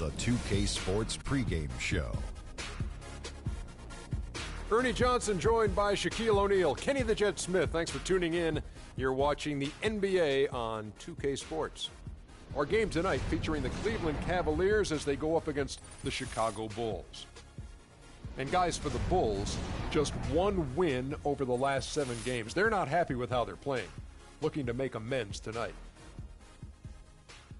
the 2K Sports pregame show. Ernie Johnson joined by Shaquille O'Neal. Kenny the Jet Smith, thanks for tuning in. You're watching the NBA on 2K Sports. Our game tonight featuring the Cleveland Cavaliers as they go up against the Chicago Bulls. And guys, for the Bulls, just one win over the last 7 games. They're not happy with how they're playing, looking to make amends tonight.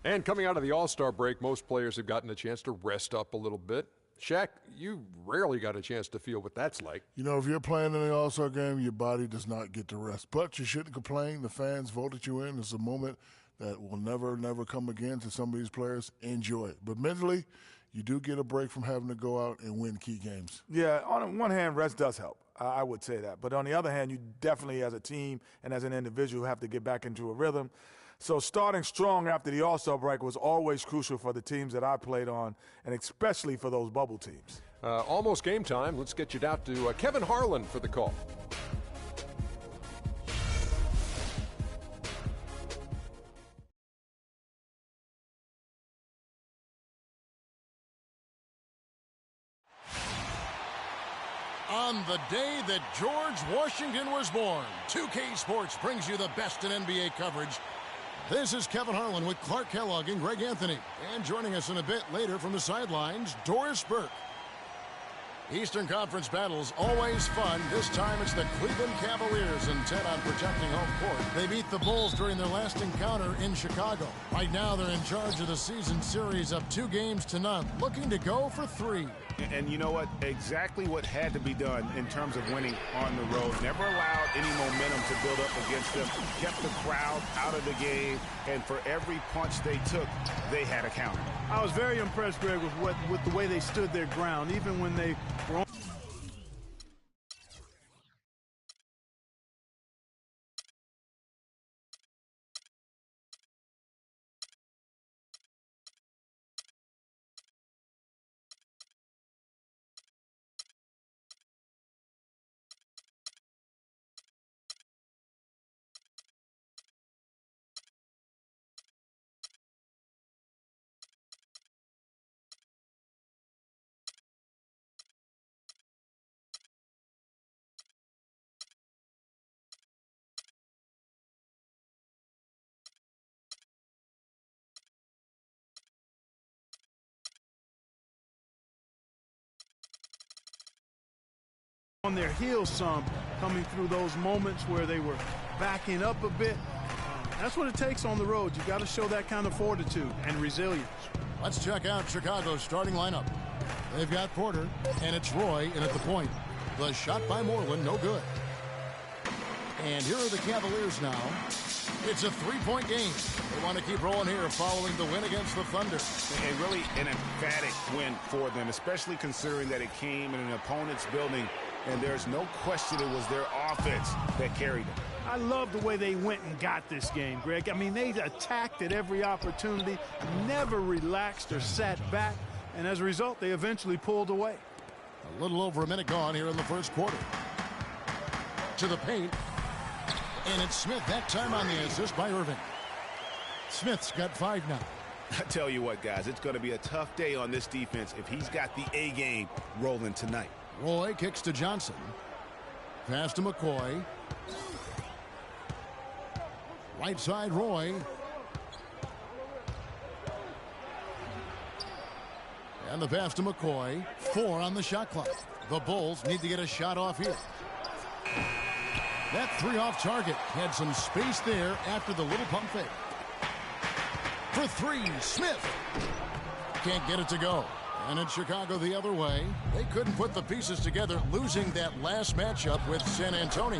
And coming out of the All-Star break, most players have gotten a chance to rest up a little bit. Shaq, you rarely got a chance to feel what that's like. You know, if you're playing in the All-Star game, your body does not get to rest. But you shouldn't complain. The fans voted you in. It's a moment that will never, never come again to some of these players. Enjoy it. But mentally, you do get a break from having to go out and win key games. Yeah, on one hand, rest does help. I would say that. But on the other hand, you definitely, as a team and as an individual, have to get back into a rhythm. So starting strong after the All-Star break was always crucial for the teams that I played on, and especially for those bubble teams. Almost game time. Let's get you down to Kevin Harlan for the call. On the day that George Washington was born, 2K Sports brings you the best in NBA coverage. This is Kevin Harlan with Clark Kellogg and Greg Anthony. And joining us in a bit later from the sidelines, Doris Burke. Eastern Conference battles always fun. This time it's the Cleveland Cavaliers intent on protecting home court. They beat the Bulls during their last encounter in Chicago. Right now they're in charge of the season series up 2-0, looking to go for 3. And you know what? Exactly what had to be done in terms of winning on the road. Never allowed any momentum to build up against them. Kept the crowd out of the game, and for every punch they took, they had a counter. I was very impressed, Greg, with the way they stood their ground, even when they were on. On their heels some, coming through those moments where they were backing up a bit. That's what it takes on the road. You got to show that kind of fortitude and resilience. Let's check out Chicago's starting lineup. They've got Porter, and it's Roy in at the point. The shot by Moreland, no good. And here are the Cavaliers now. It's a 3-point game. They want to keep rolling here following the win against the Thunder. And really an emphatic win for them, especially considering that it came in an opponent's building. And there's no question it was their offense that carried them. I love the way they went and got this game, Greg. I mean, they attacked at every opportunity, never relaxed or sat back, and as a result, they eventually pulled away. A little over a minute gone here in the first quarter. To the paint, and it's Smith that time on the assist by Irving. Smith's got 5 now. I tell you what, guys, it's going to be a tough day on this defense if he's got the A game rolling tonight. Roy kicks to Johnson. Pass to McCoy. Right side, Roy. And the pass to McCoy. 4 on the shot clock. The Bulls need to get a shot off here. That 3 off target. Had some space there after the little pump fake. For 3, Smith. Can't get it to go. And in Chicago the other way, they couldn't put the pieces together, losing that last matchup with San Antonio.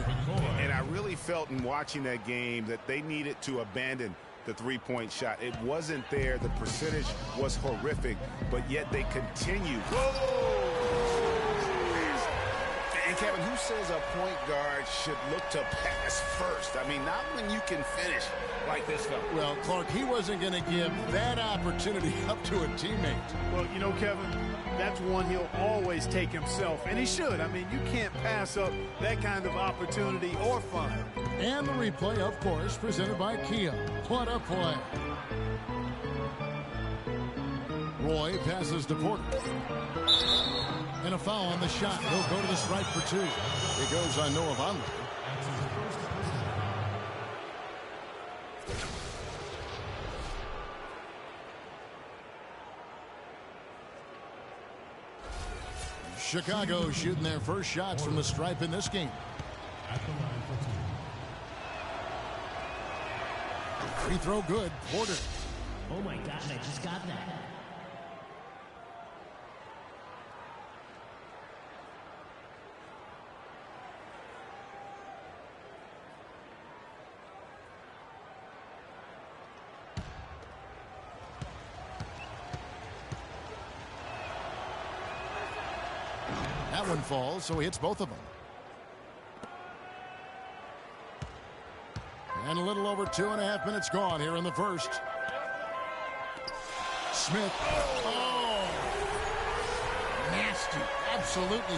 And I really felt in watching that game that they needed to abandon the 3-point shot. It wasn't there. The percentage was horrific, but yet they continued. And Kevin, who says a point guard should look to pass first? I mean, not when you can finish like this fella. Well, Clark, he wasn't going to give that opportunity up to a teammate. Well, you know, Kevin, that's one he'll always take himself, and he should. I mean, you can't pass up that kind of opportunity or fun. And the replay, of course, presented by Kia. What a play. Roy passes to Porter. And a foul on the shot. He'll go to the stripe for 2. It goes on Noah Vonleh. Chicago shooting their first shots from the stripe in this game. Free throw good. Porter. Oh my God, I just got that. That one falls, so he hits both of them. And a little over 2.5 minutes gone here in the first. Smith. Oh! Nasty. Absolutely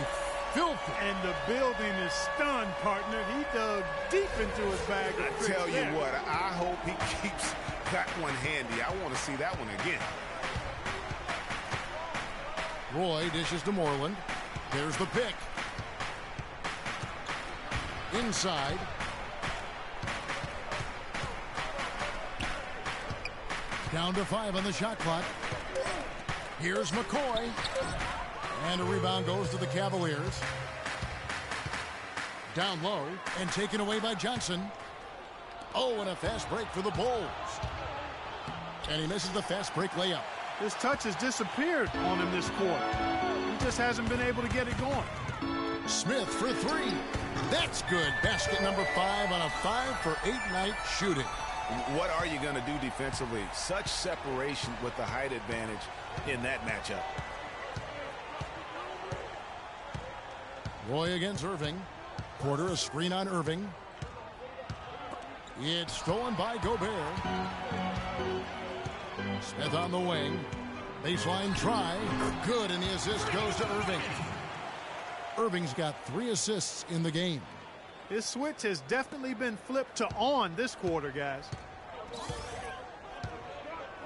filthy. And the building is stunned, partner. He dug deep into his bag. I tell you what, I hope he keeps that one handy. I want to see that one again. Roy dishes to Moreland. There's the pick. Inside. Down to 5 on the shot clock. Here's McCoy. And a rebound goes to the Cavaliers. Down low and taken away by Johnson. Oh, and a fast break for the Bulls. And he misses the fast break layup. His touch has disappeared on him this quarter. He just hasn't been able to get it going. Smith for 3. That's good. Basket number 5 on a 5-for-8 night shooting. What are you going to do defensively? Such separation with the height advantage in that matchup. Roy against Irving. Porter a screen on Irving. It's stolen by Gobert. Smith on the wing. Baseline try. Good, and the assist goes to Irving. Irving's got 3 assists in the game. His switch has definitely been flipped to on this quarter, guys.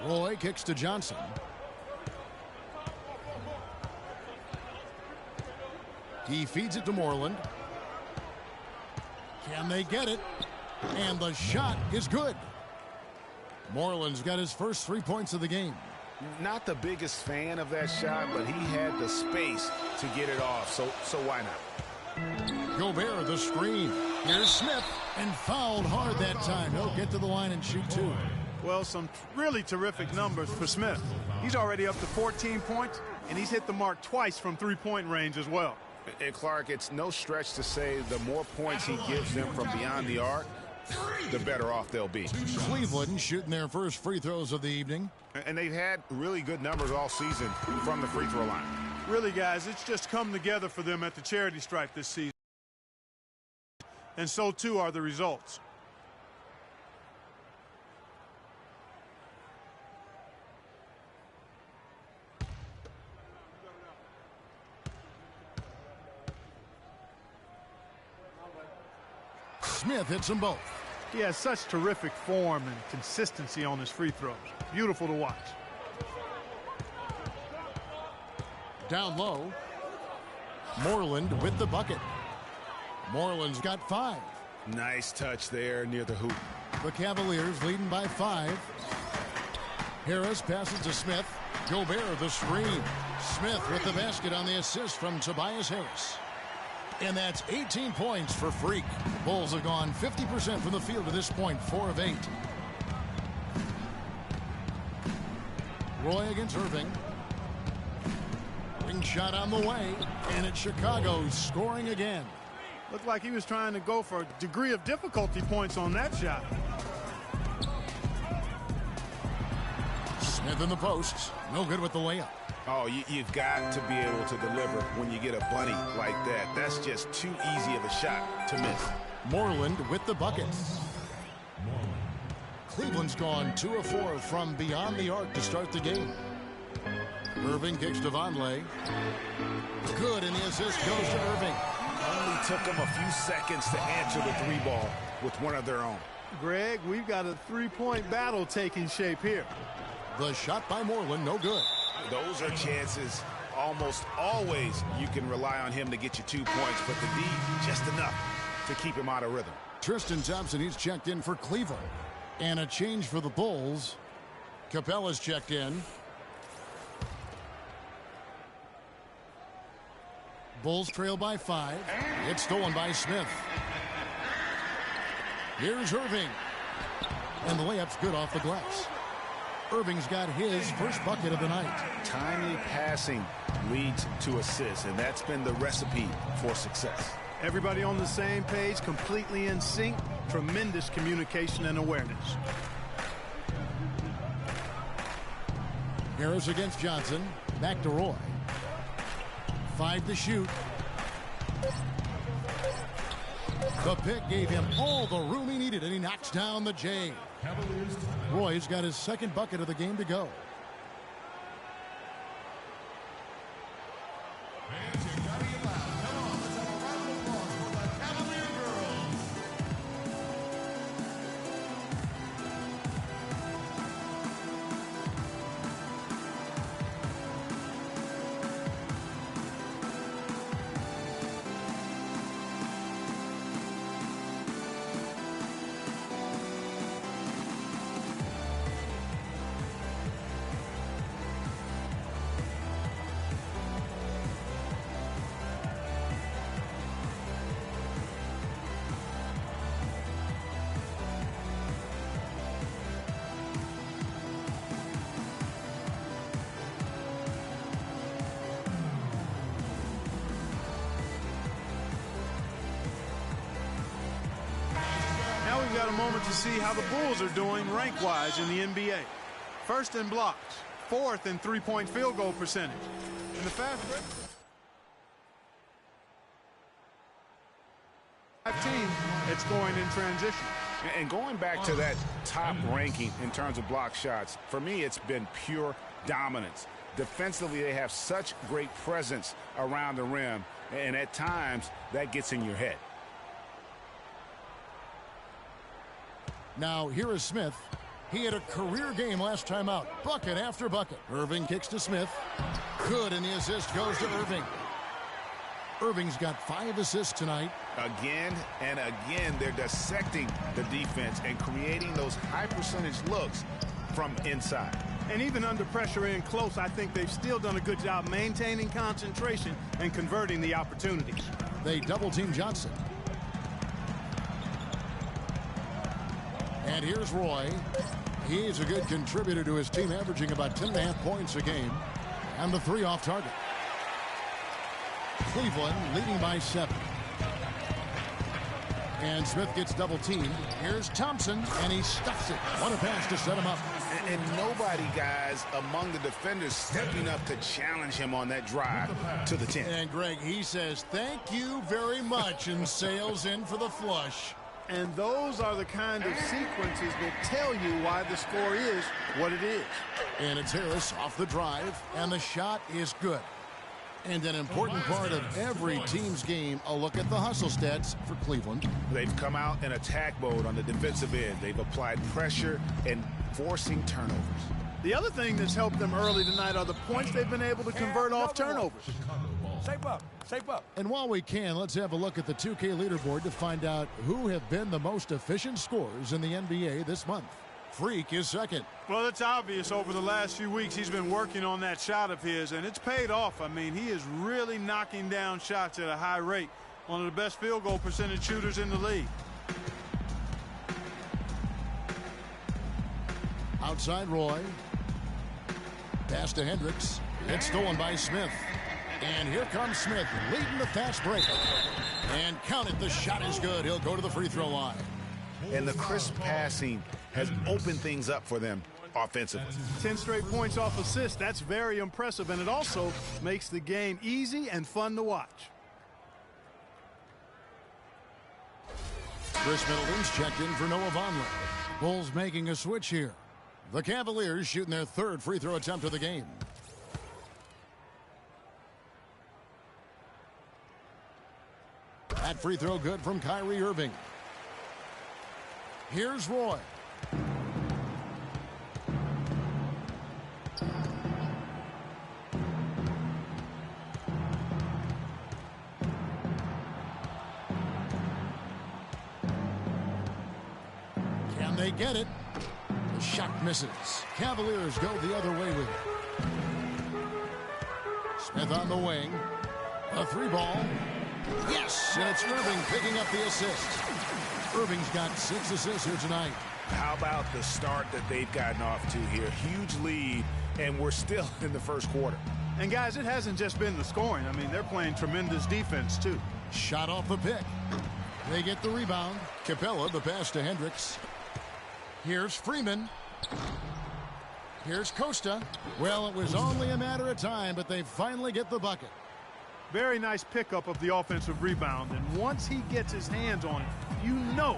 Roy kicks to Johnson. He feeds it to Moreland. Can they get it? And the shot is good. Moreland's got his first 3 points of the game. Not the biggest fan of that shot, but he had the space to get it off, so why not? Gobert the screen. Here's Smith, and fouled hard that time. He'll get to the line and shoot 2. Well, some really terrific numbers for Smith. He's already up to 14 points, and he's hit the mark twice from 3-point range as well. And Clark, it's no stretch to say the more points he gives them from beyond the arc, the better off they'll be. Cleveland shooting their first free throws of the evening. And they've had really good numbers all season from the free throw line. Really, guys, it's just come together for them at the charity stripe this season. And so, too, are the results. Smith hits them both. He has such terrific form and consistency on his free throws. Beautiful to watch. Down low. Moreland with the bucket. Moreland's got 5. Nice touch there near the hoop. The Cavaliers leading by 5. Harris passes to Smith. Gobert the screen. Smith with the basket on the assist from Tobias Harris. And that's 18 points for Freak. Bulls have gone 50% from the field to this point, 4 of 8. Roy against Irving. Ring shot on the way, and it's Chicago scoring again. Looked like he was trying to go for a degree of difficulty points on that shot. Smith in the post. No good with the layup. Oh, you've got to be able to deliver when you get a bunny like that. That's just too easy of a shot to miss. Moreland with the bucket. Cleveland's gone 2 of 4 from beyond the arc to start the game. Irving kicks to Vonleh. Good, and the assist goes to Irving. Only took them a few seconds to answer the 3 ball with one of their own. Greg, we've got a 3-point battle taking shape here. The shot by Moreland, no good. Those are chances almost always you can rely on him to get you 2 points, but the D, just enough to keep him out of rhythm. Tristan Thompson, he's checked in for Cleveland. And a change for the Bulls. Capella's checked in. Bulls trail by 5. It's stolen by Smith. Here's Irving. And the layup's good off the glass. Irving's got his first bucket of the night. Timely passing leads to assists, and that's been the recipe for success. Everybody on the same page, completely in sync. Tremendous communication and awareness. Harris against Johnson. Back to Roy. 5 to shoot. The pick gave him all the room he needed, and he knocks down the J. Roy's got his second bucket of the game to go. We've got a moment to see how the Bulls are doing rank-wise in the NBA. First in blocks, 4th in three-point field goal percentage. In the fast break, 5 team, it's going in transition. And going back to that top ranking in terms of block shots, for me it's been pure dominance. Defensively, they have such great presence around the rim, and at times that gets in your head. Now here is Smith. He had a career game last time out. Bucket after bucket. Irving kicks to Smith. Good, and the assist goes to Irving. Irving's got 5 assists tonight. Again and again, they're dissecting the defense and creating those high percentage looks from inside. And even under pressure in close, I think they've still done a good job maintaining concentration and converting the opportunities. They double-team Johnson. And here's Roy. He's a good contributor to his team, averaging about 10.5 points a game. And the 3 off target. Cleveland leading by 7. And Smith gets double-teamed. Here's Thompson, and he stuffs it. What a pass to set him up. And nobody, guys, among the defenders stepping up to challenge him on that drive to the 10. And, Greg, he says, thank you very much, and sails in for the flush. And those are the kind of sequences that tell you why the score is what it is. And it's Harris off the drive, and the shot is good. And an important part of every team's game, a look at the hustle stats for Cleveland. They've come out in attack mode on the defensive end. They've applied pressure and forcing turnovers. The other thing that's helped them early tonight are the points they've been able to convert off turnovers. Shape up. Shape up. And while we can, let's have a look at the 2K leaderboard to find out who have been the most efficient scorers in the NBA this month. Freak is second. Well, it's obvious over the last few weeks he's been working on that shot of his, and it's paid off. I mean, he is really knocking down shots at a high rate. One of the best field goal percentage shooters in the league. Outside Roy. Pass to Hendricks. It's stolen by Smith. And here comes Smith leading the fast break. And count it, the shot is good. He'll go to the free throw line. And the crisp passing has opened things up for them offensively. 10 straight points off assists. That's very impressive, and it also makes the game easy and fun to watch. Chris Middleton's checked in for Noah Vonleh. Bulls making a switch here. The Cavaliers shooting their 3rd free throw attempt of the game. That free throw good from Kyrie Irving. Here's Roy. And they get it. The shot misses. Cavaliers go the other way with it. Smith on the wing. A three ball. Yes, and it's Irving picking up the assist. Irving's got 6 assists here tonight. How about the start that they've gotten off to here? Huge lead, and we're still in the first quarter. And, guys, it hasn't just been the scoring. I mean, they're playing tremendous defense, too. Shot off the pick. They get the rebound. Capella, the pass to Hendricks. Here's Freeman. Here's Costa. Well, it was only a matter of time, but they finally get the bucket. Very nice pickup of the offensive rebound. And once he gets his hands on it, you know.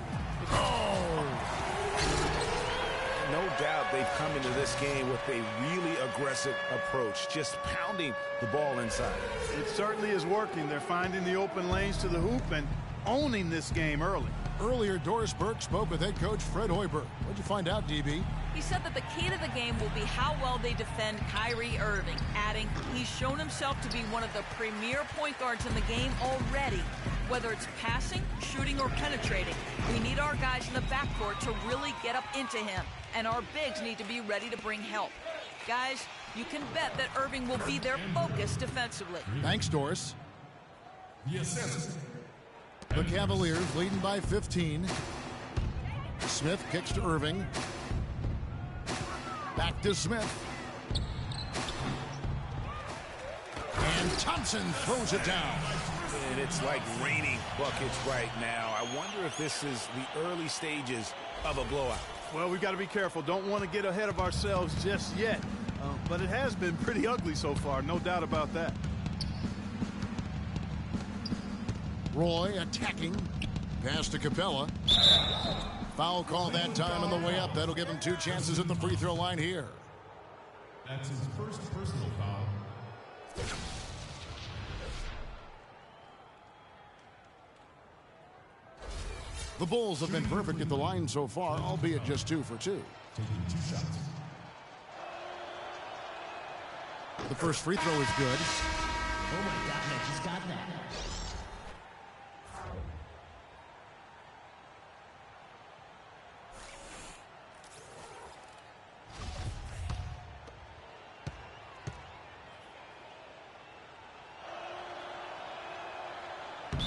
No doubt they've come into this game with a really aggressive approach, just pounding the ball inside. It certainly is working. They're finding the open lanes to the hoop and owning this game early. Earlier, Doris Burke spoke with head coach Fred Hoiberg. What'd you find out, DB? He said that the key to the game will be how well they defend Kyrie Irving, adding he's shown himself to be one of the premier point guards in the game already. Whether it's passing, shooting, or penetrating, we need our guys in the backcourt to really get up into him, and our bigs need to be ready to bring help. Guys, you can bet that Irving will be their focus defensively. Thanks, Doris. The Cavaliers leading by 15. Smith kicks to Irving. Back to Smith. And Thompson throws it down. And it's like raining buckets right now. I wonder if this is the early stages of a blowout. Well, we've got to be careful. Don't want to get ahead of ourselves just yet. But it has been pretty ugly so far, no doubt about that. Roy attacking. Pass to Capella. Foul call that time on the way up. That'll give him 2 chances at the free throw line here. That's his first personal foul. The Bulls have been perfect at the line so far, albeit just 2 for 2. Taking 2 shots. The first free throw is good. Oh my God, I just got that.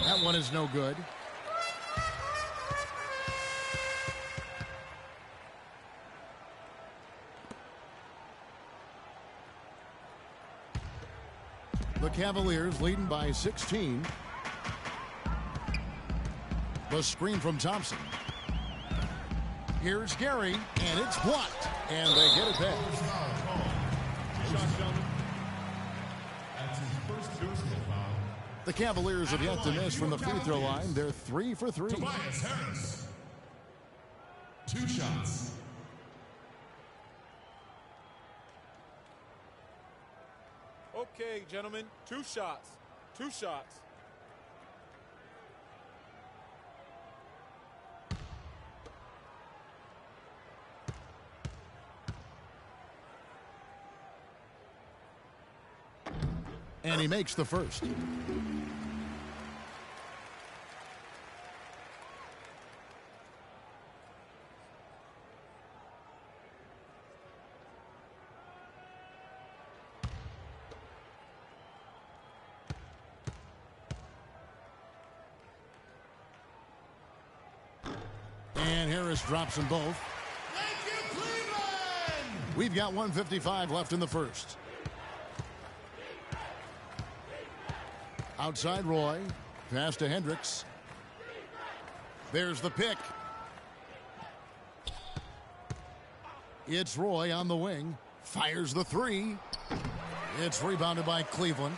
That one is no good. The Cavaliers leading by 16. The screen from Thompson. Here's Gary, and it's blocked. And they get it back. That's his first personal foul. The Cavaliers have yet to miss from the free throw line. They're 3 for 3. Tobias Harris. 2 shots. Okay, gentlemen, 2 shots. 2 shots. And he makes the first. And Harris drops them both. Thank you, Cleveland! We've got 1:55 left in the first. Outside Roy. Pass to Hendricks. There's the pick. It's Roy on the wing. Fires the 3. It's rebounded by Cleveland.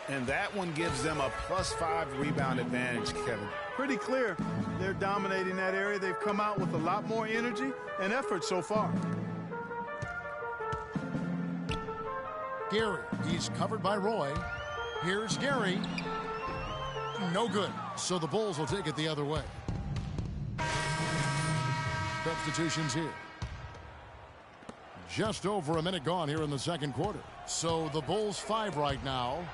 And that one gives them a +5 rebound advantage, Kevin. Pretty clear. They're dominating that area. They've come out with a lot more energy and effort so far. Gary, he's covered by Roy. Here's Gary. No good. So the Bulls will take it the other way. Substitutions here. Just over a minute gone here in the second quarter. So the Bulls 5 right now.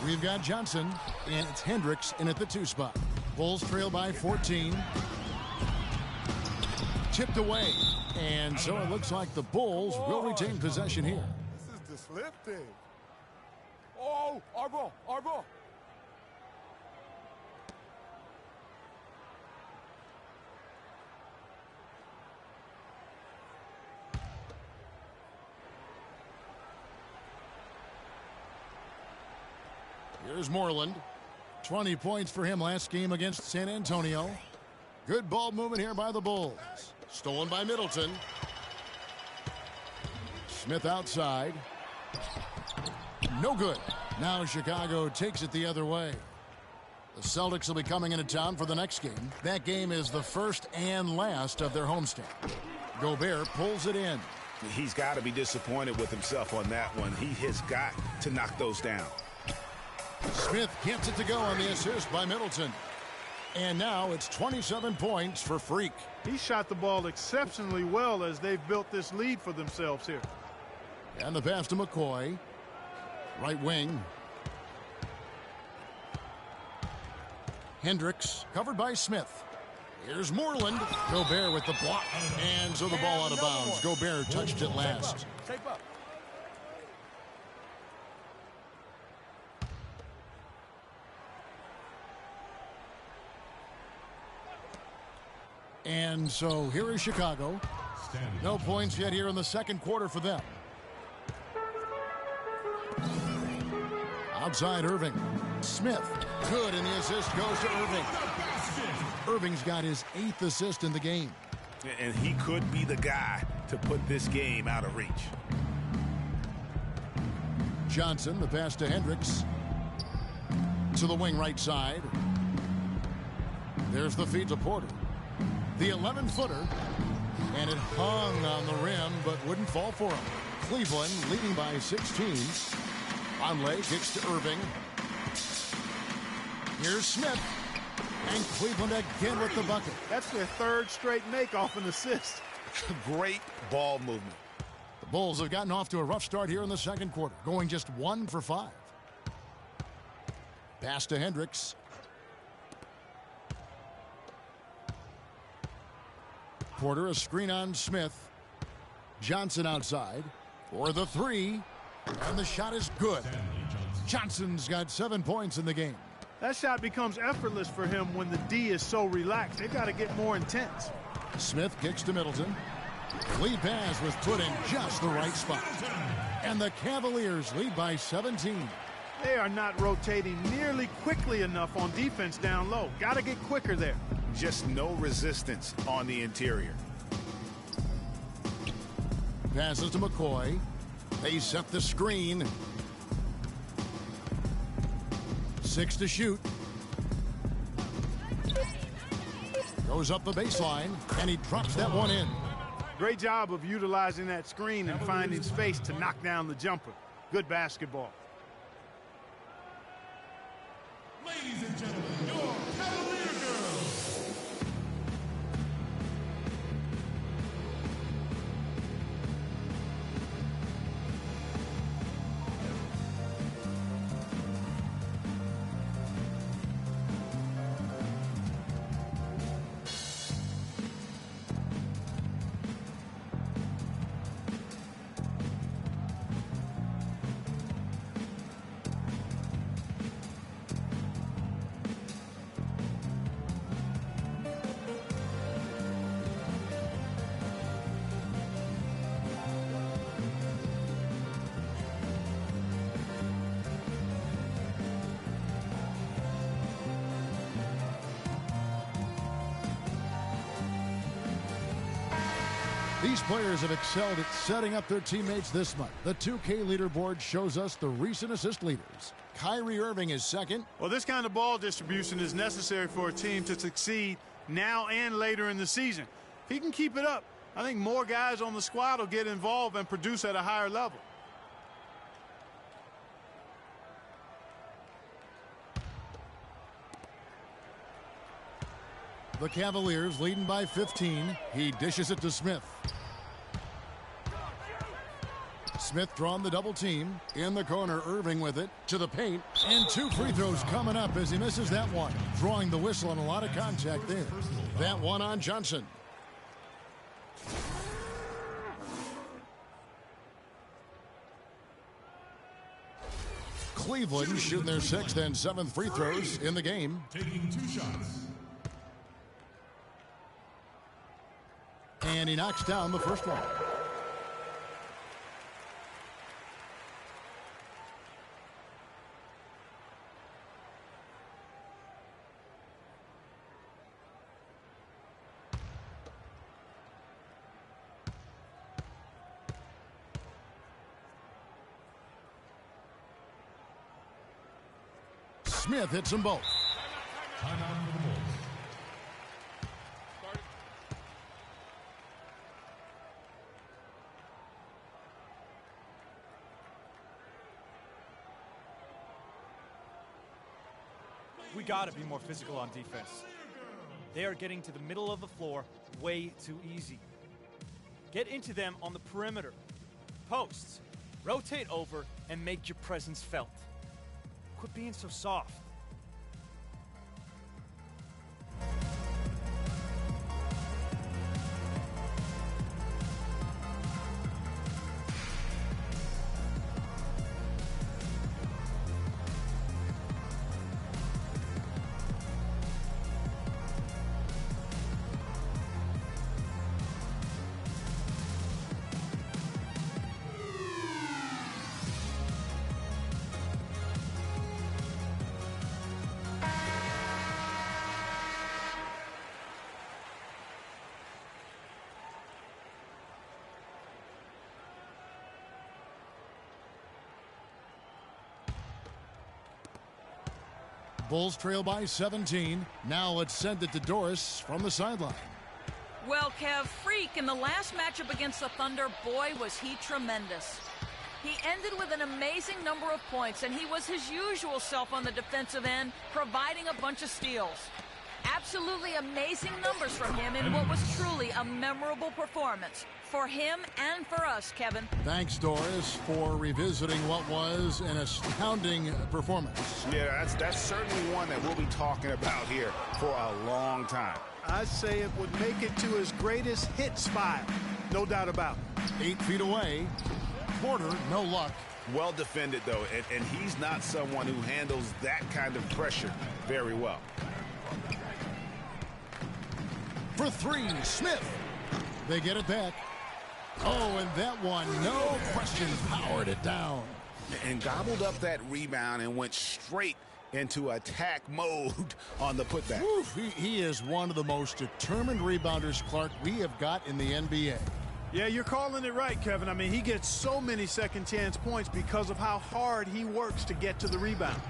We've got Johnson, and it's Hendricks in at the 2 spot. Bulls trail by 14. tipped away. And so it looks like the Bulls will retain possession here. This is disrupting. Oh, our ball, our ball. Here's Moreland. 20 points for him last game against San Antonio. Good ball movement here by the Bulls. Stolen by Middleton. Smith outside. No good. Now Chicago takes it the other way. The Celtics will be coming into town for the next game. That game is the first and last of their homestand. Gobert pulls it in. He's got to be disappointed with himself on that one. He has got to knock those down. Smith gets it to go on the assist by Middleton. And now it's 27 points for Freak. He shot the ball exceptionally well as they've built this lead for themselves here. And the pass to McCoy. Right wing. Hendricks covered by Smith. Here's Moreland. Gobert with the block. And so the ball out of bounds. Gobert touched it last. Shape up. And so here is Chicago. No points yet here in the second quarter for them. Outside Irving. Smith. Good, and the assist goes to Irving. Irving's got his 8th assist in the game. And he could be the guy to put this game out of reach. Johnson, the pass to Hendricks. To the wing right side. There's the feed to Porter. The 11-footer. And it hung on the rim, but wouldn't fall for him. Cleveland leading by 16. Conley kicks to Irving. Here's Smith. And Cleveland again with the bucket. That's their 3rd straight make off an assist. Great ball movement. The Bulls have gotten off to a rough start here in the second quarter, going just 1 for 5. Pass to Hendricks. Porter, a screen on Smith. Johnson outside for the 3. And the shot is good. Johnson's got 7 points in the game. That shot becomes effortless for him when the D is so relaxed. They've got to get more intense. Smith kicks to Middleton. Lead pass was put in just the right spot. And the Cavaliers lead by 17. They are not rotating nearly quickly enough on defense down low. Got to get quicker there. Just no resistance on the interior. Passes to McCoy. They set the screen. 6 to shoot. Goes up the baseline, and he drops that one in. Great job of utilizing that screen and finding space to knock down the jumper. Good basketball. Ladies and gentlemen, your Cavalier girls. These players have excelled at setting up their teammates this month. The 2K leaderboard shows us the recent assist leaders. Kyrie Irving is second. Well, this kind of ball distribution is necessary for a team to succeed now and later in the season. If he can keep it up, I think more guys on the squad will get involved and produce at a higher level. The Cavaliers leading by 15. He dishes it to Smith. Smith drawn the double team. In the corner, Irving with it. To the paint. And 2 free throws coming up as he misses that one. Drawing the whistle on a lot of contact there. That one on Johnson. Cleveland shooting their 6th and 7th free throws in the game. Taking 2 shots. And he knocks down the first one. Smith hits them both. Timeout for the Bulls. We got to be more physical on defense. They are getting to the middle of the floor way too easy. Get into them on the perimeter. Posts. Rotate over and make your presence felt. Quit being so soft. Bulls trail by 17. Now let's send it to Doris from the sideline. Well, Kev, Freak in the last matchup against the Thunder, boy, was he tremendous. He ended with an amazing number of points, and he was his usual self on the defensive end, providing a bunch of steals. Absolutely amazing numbers from him in what was truly a memorable performance for him and for us, Kevin. Thanks, Doris, for revisiting what was an astounding performance. Yeah, that's certainly one that we'll be talking about here for a long time. I'd say it would make it to his greatest hit spot. No doubt about it. 8 feet away. Porter, no luck. Well defended, though, and he's not someone who handles that kind of pressure very well. For 3, Smith. They get it back. Oh, and that one, no question, powered it down. And gobbled up that rebound and went straight into attack mode on the putback. Oof, he is one of the most determined rebounders, Clark, we have got in the NBA. Yeah, you're calling it right, Kevin. I mean, he gets so many second chance points because of how hard he works to get to the rebound.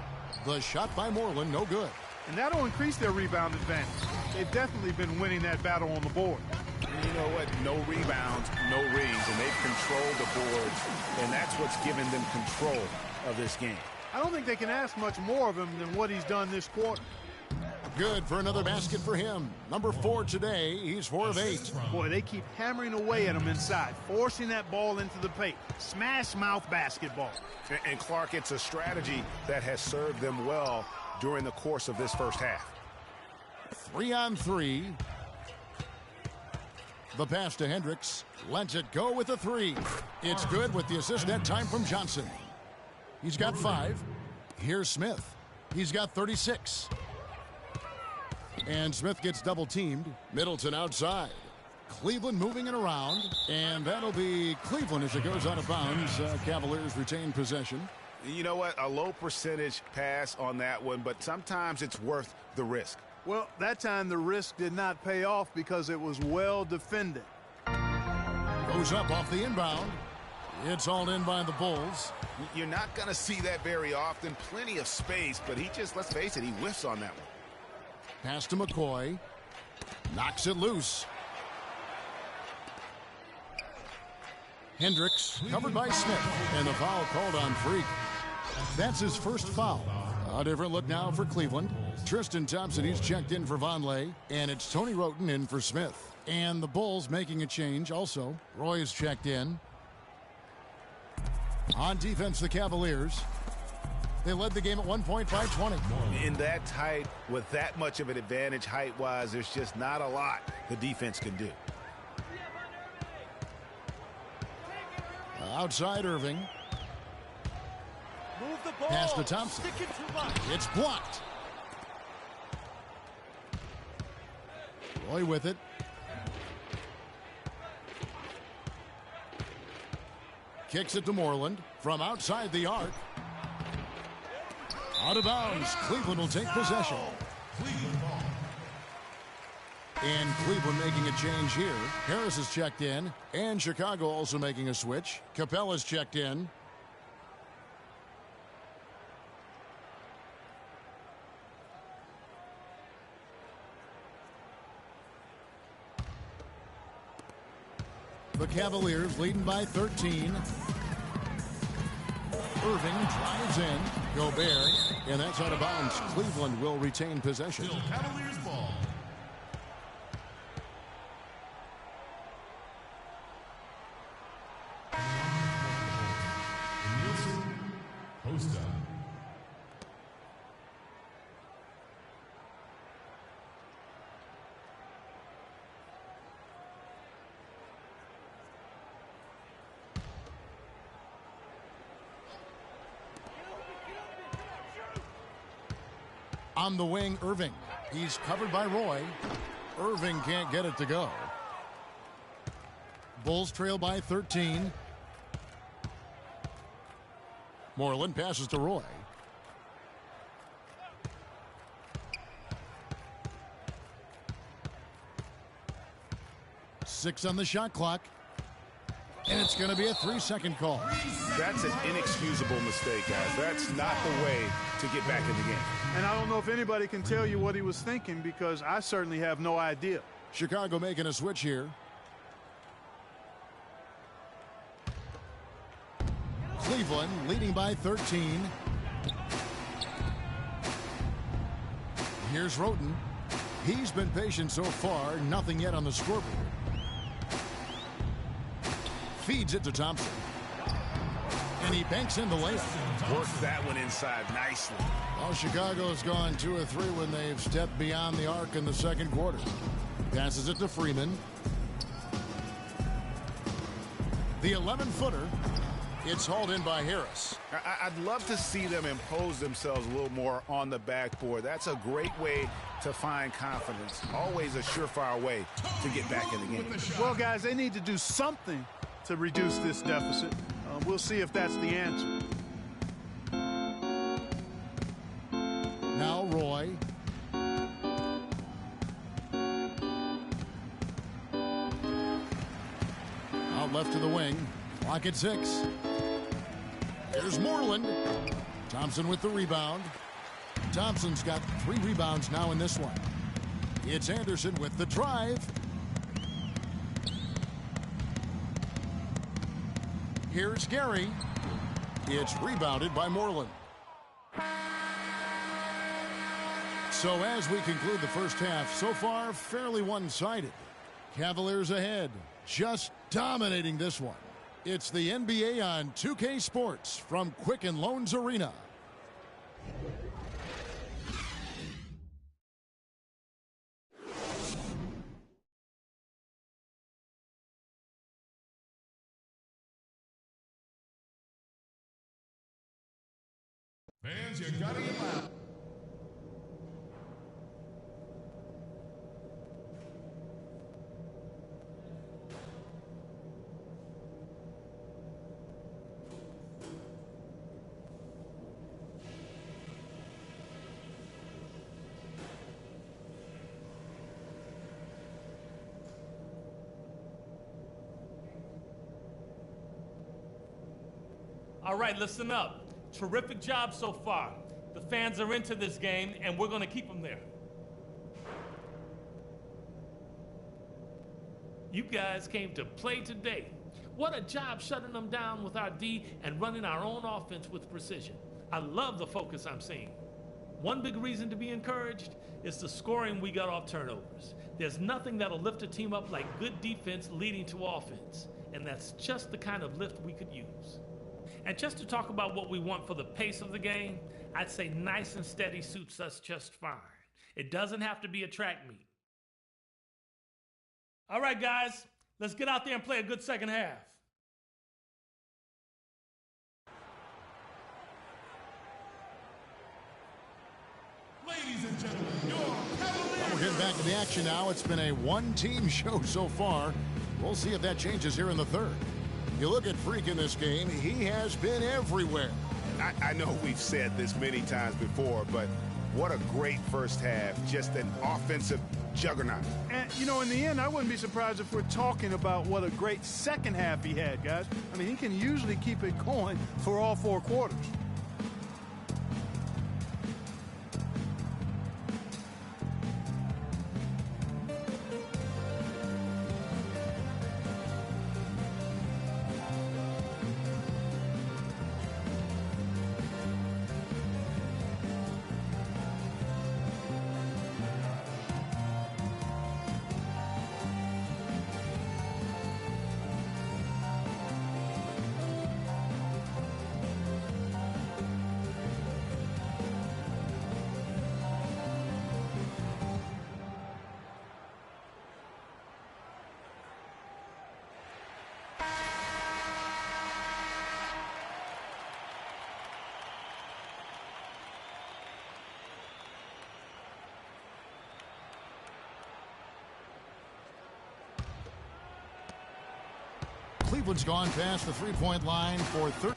The shot by Moreland, no good. And that'll increase their rebound advantage. They've definitely been winning that battle on the board. You know what? No rebounds, no rings, and they've controlled the boards, and that's what's given them control of this game. I don't think they can ask much more of him than what he's done this quarter. Good for another basket for him. Number 4 today. He's 4 of 8. Boy, they keep hammering away at him inside, forcing that ball into the paint. Smash mouth basketball. And Clark, it's a strategy that has served them well during the course of this first half. 3 on 3. The pass to Hendricks. Lets it go with the 3. It's good with the assist that time from Johnson. He's got 5. Here's Smith. He's got 36. And Smith gets double teamed. Middleton outside. Cleveland moving it around. And that'll be Cleveland as it goes out of bounds. Cavaliers retain possession. You know what? A low percentage pass on that one, but sometimes it's worth the risk. Well, that time the risk did not pay off because it was well defended. Goes up off the inbound. It's all in by the Bulls. You're not going to see that very often. Plenty of space, but he just, let's face it, he whiffs on that one. Pass to McCoy. Knocks it loose. Hendricks covered by Smith. And the foul called on Freak. That's his first foul. A different look now for Cleveland. Tristan Thompson, he's checked in for Vonleh. And it's Tony Roten in for Smith. And the Bulls making a change also. Roy is checked in. On defense, the Cavaliers. They led the game at 1 point, 5-20. In that tight, with that much of an advantage height-wise, there's just not a lot the defense can do. Outside Irving. Move the ball. Pass to Thompson. Sticking too much. It's blocked. Roy with it. Kicks it to Moreland from outside the arc. Out of bounds. Cleveland will take possession. Cleveland ball. And Cleveland making a change here. Harris is checked in. And Chicago also making a switch. Capella's checked in. The Cavaliers leading by 13. Irving drives in. Gobert. And that's out of bounds. Cleveland will retain possession. Still Cavaliers ball. Nielsen, post up. On the wing, Irving. He's covered by Roy. Irving can't get it to go. Bulls trail by 13. Moreland passes to Roy. Six on the shot clock. And it's going to be a 3-second call. That's an inexcusable mistake, guys. That's not the way to get back in the game. And I don't know if anybody can tell you what he was thinking, because I certainly have no idea. Chicago making a switch here. Cleveland leading by 13. Here's Roten. He's been patient so far. Nothing yet on the scoreboard. Feeds it to Thompson. And he banks in the layup. Worked that one inside nicely. Well, Chicago's gone 2 or 3 when they've stepped beyond the arc in the second quarter. Passes it to Freeman. The 11-footer. It's hauled in by Harris. I'd love to see them impose themselves a little more on the backboard. That's a great way to find confidence. Always a surefire way to get back in the game. Well, guys, they need to do something to reduce this deficit. We'll see if that's the answer. Now Roy. Out left to the wing. Clock at 6. Here's Moreland. Thompson with the rebound. Thompson's got 3 rebounds now in this one. It's Anderson with the drive. Here's Gary. It's rebounded by Moreland. So as we conclude the first half, so far fairly one-sided. Cavaliers ahead, just dominating this one. It's the NBA on 2K Sports from Quicken Loans Arena. Fans, you gotta get loud. All right, listen up. Terrific job so far. The fans are into this game, and we're going to keep them there. You guys came to play today. What a job shutting them down with our D and running our own offense with precision. I love the focus I'm seeing. One big reason to be encouraged is the scoring we got off turnovers. There's nothing that'll lift a team up like good defense leading to offense, and that's just the kind of lift we could use. And just to talk about what we want for the pace of the game, I'd say nice and steady suits us just fine. It doesn't have to be a track meet. All right, guys, let's get out there and play a good second half. Well, we're getting back to the action now. It's been a one-team show so far. We'll see if that changes here in the third. You look at Freak in this game, he has been everywhere. I know we've said this many times before, but what a great first half. Just an offensive juggernaut. And, you know, in the end, I wouldn't be surprised if we're talking about what a great second half he had, guys. I mean, he can usually keep it going for all 4 quarters. Cleveland's gone past the three-point line for 30.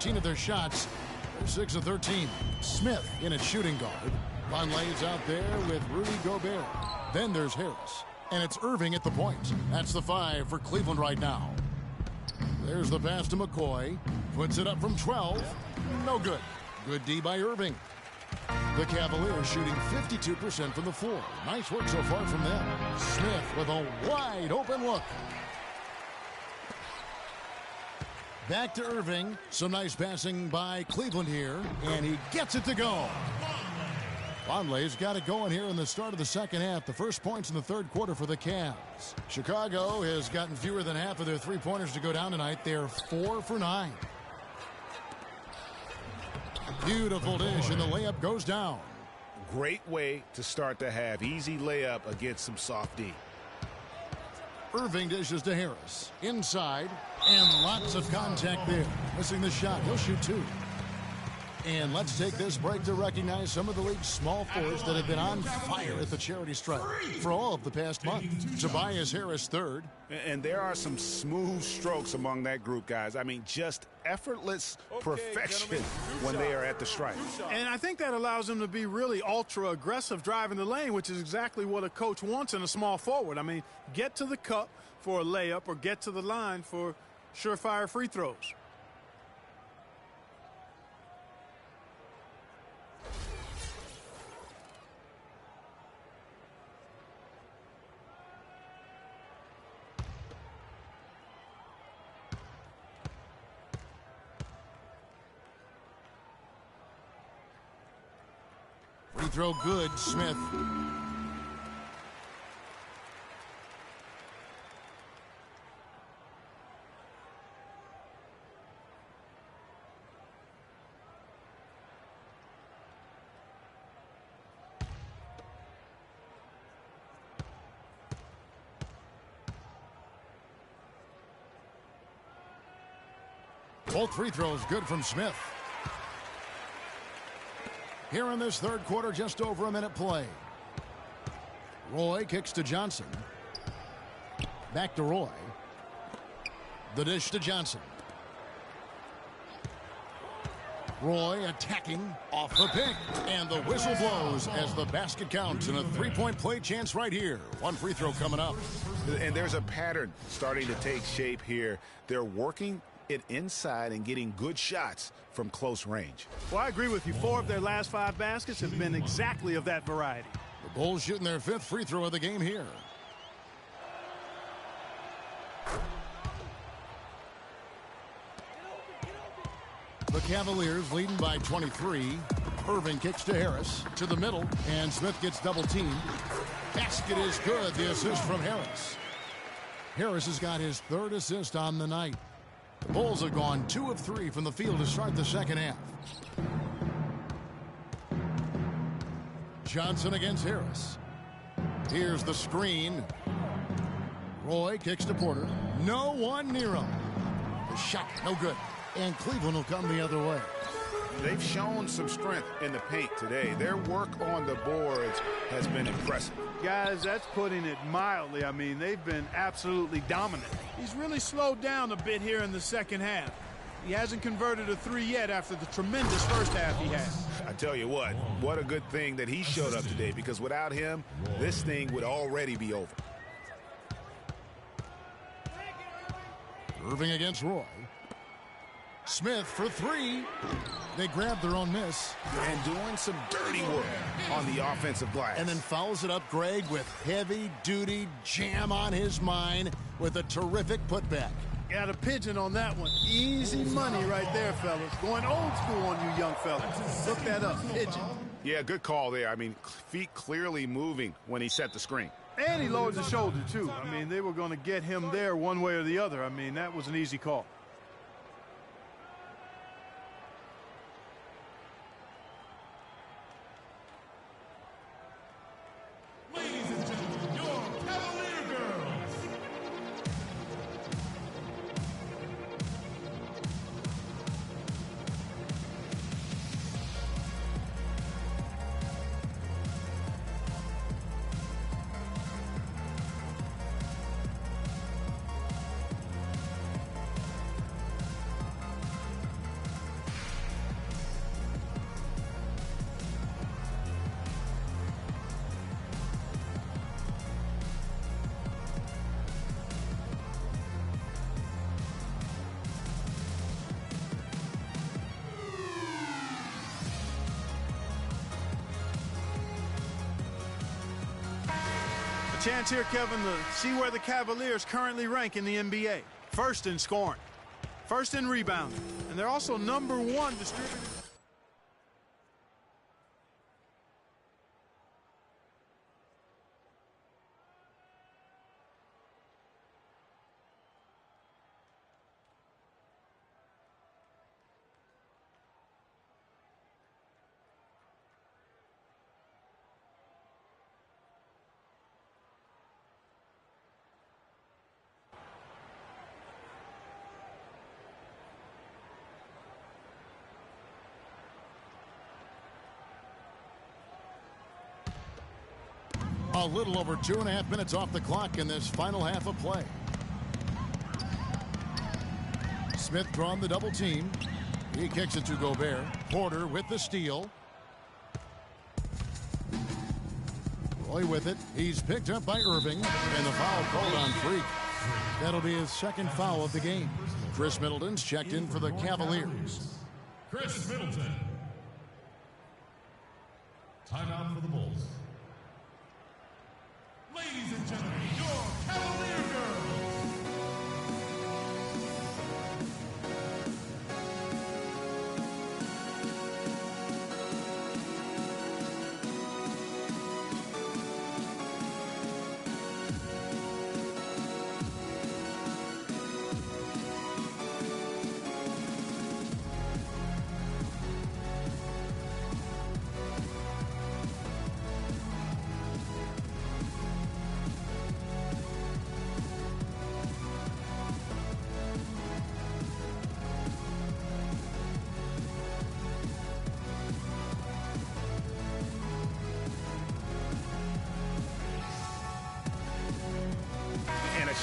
Of their shots, they're 6 of 13. Smith in at shooting guard. Vonleh's out there with Rudy Gobert. Then there's Harris, and it's Irving at the point. That's the 5 for Cleveland right now. There's the pass to McCoy. Puts it up from 12. No good. Good D by Irving. The Cavaliers shooting 52% from the floor. Nice work so far from them. Smith with a wide open look. Back to Irving. Some nice passing by Cleveland here, and he gets it to go. Vonleh's got it going here in the start of the second half. The first points in the third quarter for the Cavs. Chicago has gotten fewer than half of their three-pointers to go down tonight. They're 4 for 9. Beautiful dish, and the layup goes down. Great way to start the half. Easy layup against some soft D. Irving dishes to Harris. Inside, and lots of contact there. Missing the shot. He'll shoot 2. And let's take this break to recognize some of the league's small forwards that have been on fire at the charity stripe for all of the past month. Tobias Harris, third. And there are some smooth strokes among that group, guys. I mean, just effortless perfection when they are at the stripe. And I think that allows them to be really ultra aggressive driving the lane, which is exactly what a coach wants in a small forward. I mean, get to the cup for a layup or get to the line for surefire free throws. Free throw good, Smith. Both free throws good from Smith. Here in this third quarter, just over a minute play. Roy kicks to Johnson. Back to Roy. The dish to Johnson. Roy attacking off the pick. And the whistle blows as the basket counts and a three-point play chance right here. One free throw coming up. And there's a pattern starting to take shape here. They're working it inside and getting good shots from close range. Well, I agree with you. 4 of their last 5 baskets have been exactly of that variety. The Bulls shooting their 5th free throw of the game here. The Cavaliers leading by 23. Irving kicks to Harris to the middle, and Smith gets double teamed. Basket is good. The assist from Harris. Harris has got his 3rd assist on the night. The Bulls have gone 2 of 3 from the field to start the second half. Johnson against Harris. Here's the screen. Roy kicks to Porter. No one near him. The shot, no good. And Cleveland will come the other way. They've shown some strength in the paint today. Their work on the boards has been impressive. Guys, that's putting it mildly. I mean, they've been absolutely dominant. He's really slowed down a bit here in the second half. He hasn't converted a 3 yet after the tremendous first half he had. I tell you what a good thing that he showed up today, because without him, this thing would already be over. Irving against Roy. Smith for 3. They grab their own miss. And doing some dirty work on the offensive glass. And then fouls it up, Greg, with heavy-duty jam on his mind with a terrific putback. Got a pigeon on that one. Easy money right there, fellas. Going old school on you young fellas. Look that up. Pigeon. Yeah, good call there. I mean, feet clearly moving when he set the screen. And he lowered the shoulder, too. I mean, they were going to get him there one way or the other. I mean, that was an easy call. Chance here, Kevin, to see where the Cavaliers currently rank in the NBA. First in scoring, first in rebounding, and they're also #1 distributing. A little over 2.5 minutes off the clock in this final half of play. Smith drawn the double team. He kicks it to Gobert. Porter with the steal. Roy with it. He's picked up by Irving. And the foul called on Freak. That'll be his second foul of the game. Chris Middleton's checked in for the Cavaliers. Chris Middleton. Timeout for the Bulls. Ladies and gentlemen, your Cavalier girls.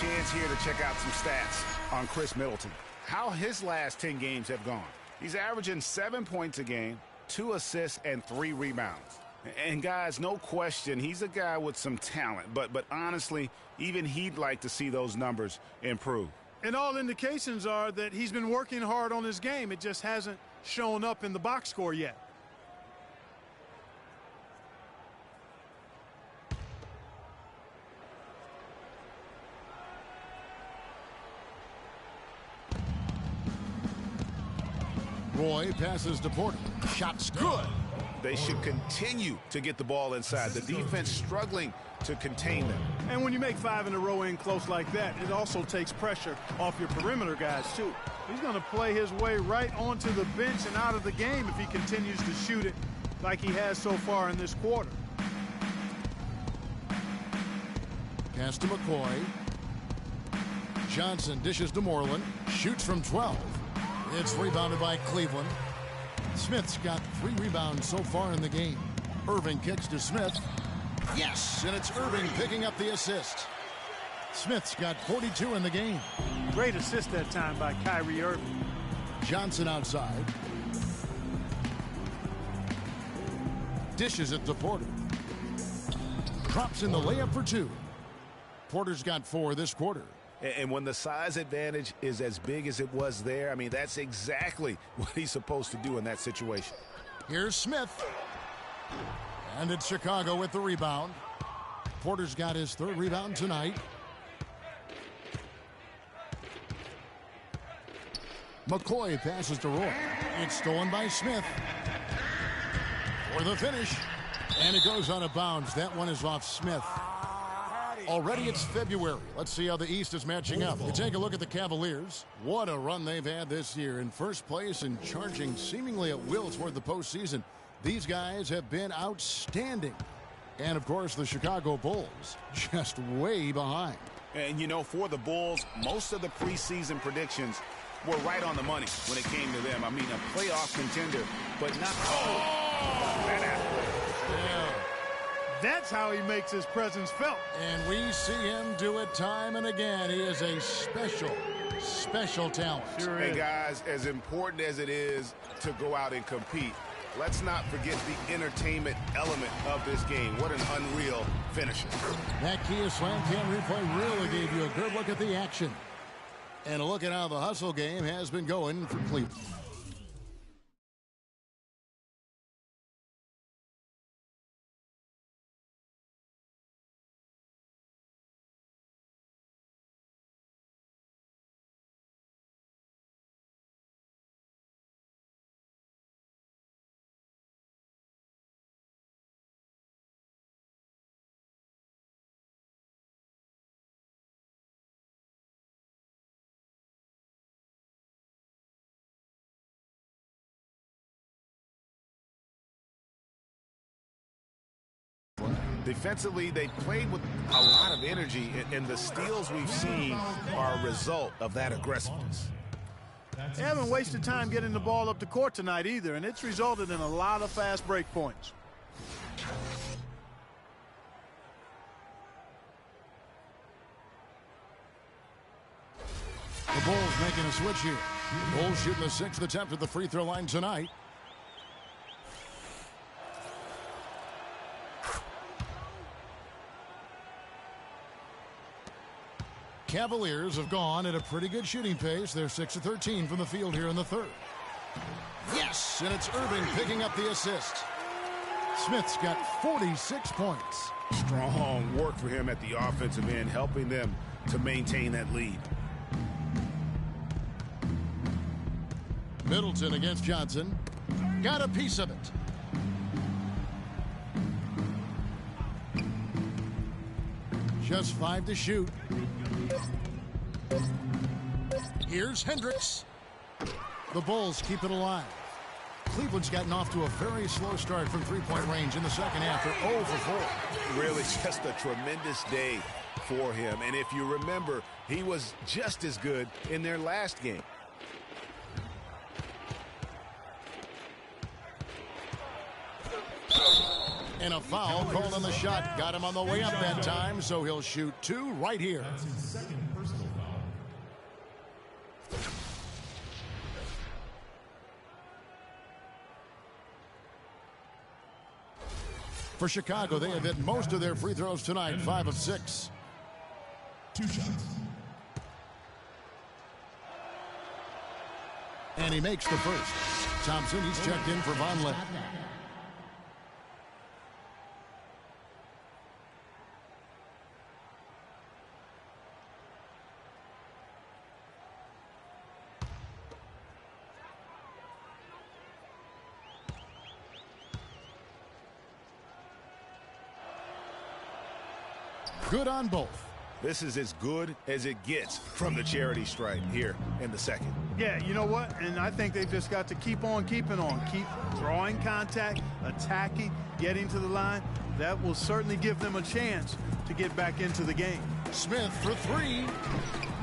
Chance here to check out some stats on Chris Middleton. How his last 10 games have gone. He's averaging 7 points a game, 2 assists, and 3 rebounds. And guys, no question, he's a guy with some talent. But honestly, even he'd like to see those numbers improve. And all indications are that he's been working hard on his game. It just hasn't shown up in the box score yet. Roy passes to Porter. Shot's good. They should continue to get the ball inside. The defense struggling to contain them. And when you make 5 in a row in close like that, it also takes pressure off your perimeter guys, too. He's going to play his way right onto the bench and out of the game if he continues to shoot it like he has so far in this quarter. Pass to McCoy. Johnson dishes to Moreland. Shoots from 12. It's rebounded by Cleveland. Smith's got 3 rebounds so far in the game. Irving kicks to Smith. Yes, and it's Irving picking up the assist. Smith's got 42 in the game. Great assist that time by Kyrie Irving. Johnson outside. Dishes it to Porter. Drops in the layup for 2. Porter's got 4 this quarter. And when the size advantage is as big as it was there, I mean, that's exactly what he's supposed to do in that situation. Here's Smith. And it's Chicago with the rebound. Porter's got his 3rd rebound tonight. McCoy passes to Roy. It's stolen by Smith. For the finish. And it goes out of bounds. That one is off Smith. Already it's February. Let's see how the East is matching up. You take a look at the Cavaliers. What a run they've had this year. In first place and charging seemingly at will toward the postseason. These guys have been outstanding. And, of course, the Chicago Bulls just way behind. And, you know, for the Bulls, most of the preseason predictions were right on the money when it came to them. I mean, a playoff contender, but not... that happened. Yeah. That's how he makes his presence felt. And we see him do it time and again. He is a special talent. Sure is. Hey, guys, as important as it is to go out and compete, let's not forget the entertainment element of this game. What an unreal finisher. That Kia Slam Cam replay really gave you a good look at the action. And a look at how the hustle game has been going for Cleveland. Defensively, they played with a lot of energy, and the steals we've seen are a result of that aggressiveness. They haven't wasted time getting the ball up the court tonight either, and it's resulted in a lot of fast break points. The Bulls making a switch here. The Bulls shooting the 6th attempt at the free throw line tonight. Cavaliers have gone at a pretty good shooting pace. They're 6 of 13 from the field here in the third. Yes, and it's Irving picking up the assist. Smith's got 46 points. Strong work for him at the offensive end, helping them to maintain that lead. Middleton against Johnson. Got a piece of it. Just 5 to shoot. Here's Hendricks. The Bulls keep it alive. Cleveland's gotten off to a very slow start from three-point range in the second half. They're 0 for 4. Really just a tremendous day for him. And if you remember, he was just as good in their last game. And a foul called on the shot. Got him on the way up that time, so he'll shoot 2 right here. That's his second personal foul. For Chicago, they have hit most of their free throws tonight, 5 of 6. 2 shots. And he makes the first. Thompson, he's checked in for Vonleh. Good on both. This is as good as it gets from the charity stripe here in the second. Yeah, you know what? And I think they've just got to keep on keeping on. Keep drawing contact, attacking, getting to the line. That will certainly give them a chance to get back into the game. Smith for 3.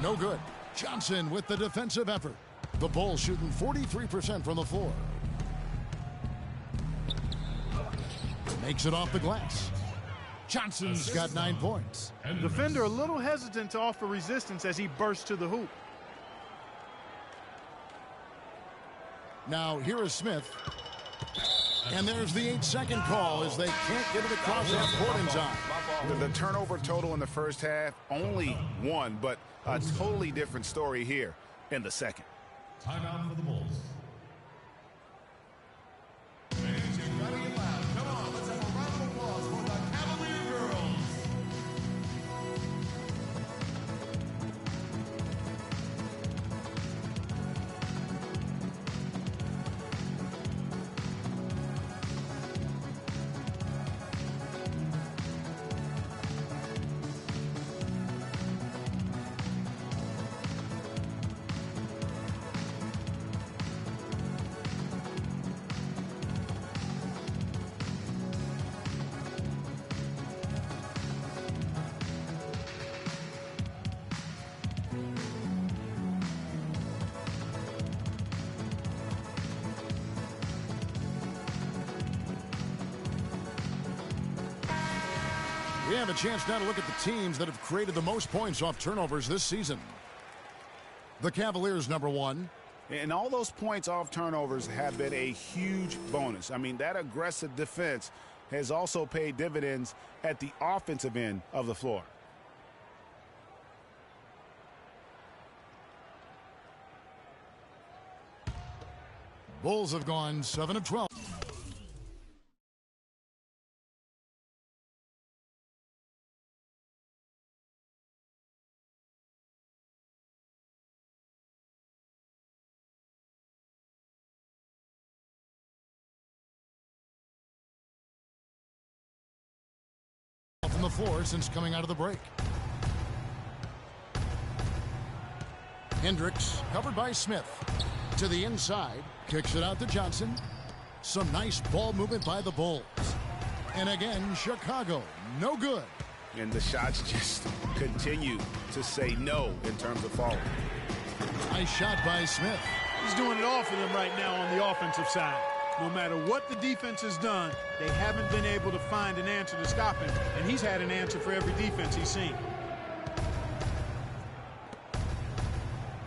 No good. Johnson with the defensive effort. The Bulls shooting 43% from the floor. Makes it off the glass. Johnson's got 9 points. Defender a little hesitant to offer resistance as he bursts to the hoop. Now here is Smith. And there's the 8-second call as they can't get it across that court in time. The turnover total in the first half, only 1, but a totally different story here in the second. Timeout for the Bulls. Fans, you gotta get loud. Come on, let's have a round of applause for the Cavalier girls. We have a chance now to look at the teams that have created the most points off turnovers this season. The Cavaliers, number 1. And all those points off turnovers have been a huge bonus. I mean, that aggressive defense has also paid dividends at the offensive end of the floor. Bulls have gone 7 of 12. From the floor since coming out of the break. Hendricks covered by Smith to the inside, kicks it out to Johnson. Some nice ball movement by the Bulls. And again, Chicago, no good. And the shots just continue to say no in terms of falling. Nice shot by Smith. He's doing it all for them right now on the offensive side. No matter what the defense has done, they haven't been able to find an answer to stop him, and he's had an answer for every defense he's seen.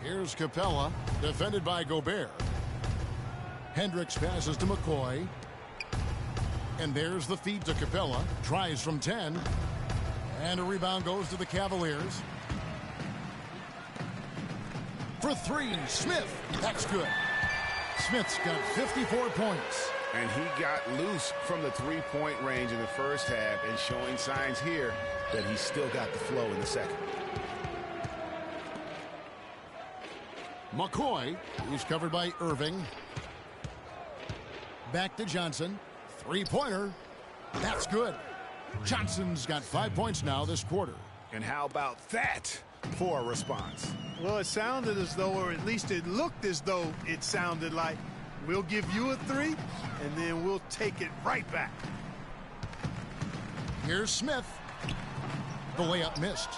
Here's Capella, defended by Gobert. Hendricks passes to McCoy. And there's the feed to Capella. Tries from 10. And a rebound goes to the Cavaliers. For three, Smith. That's good. Smith's got 54 points. And he got loose from the three-point range in the first half and showing signs here that he's still got the flow in the second. McCoy, he's covered by Irving. Back to Johnson. Three-pointer. That's good. Johnson's got 5 points now this quarter. And how about that for a response? Well, it sounded as though, or at least it looked as though it sounded like, we'll give you a three, and then we'll take it right back. Here's Smith. The layup missed.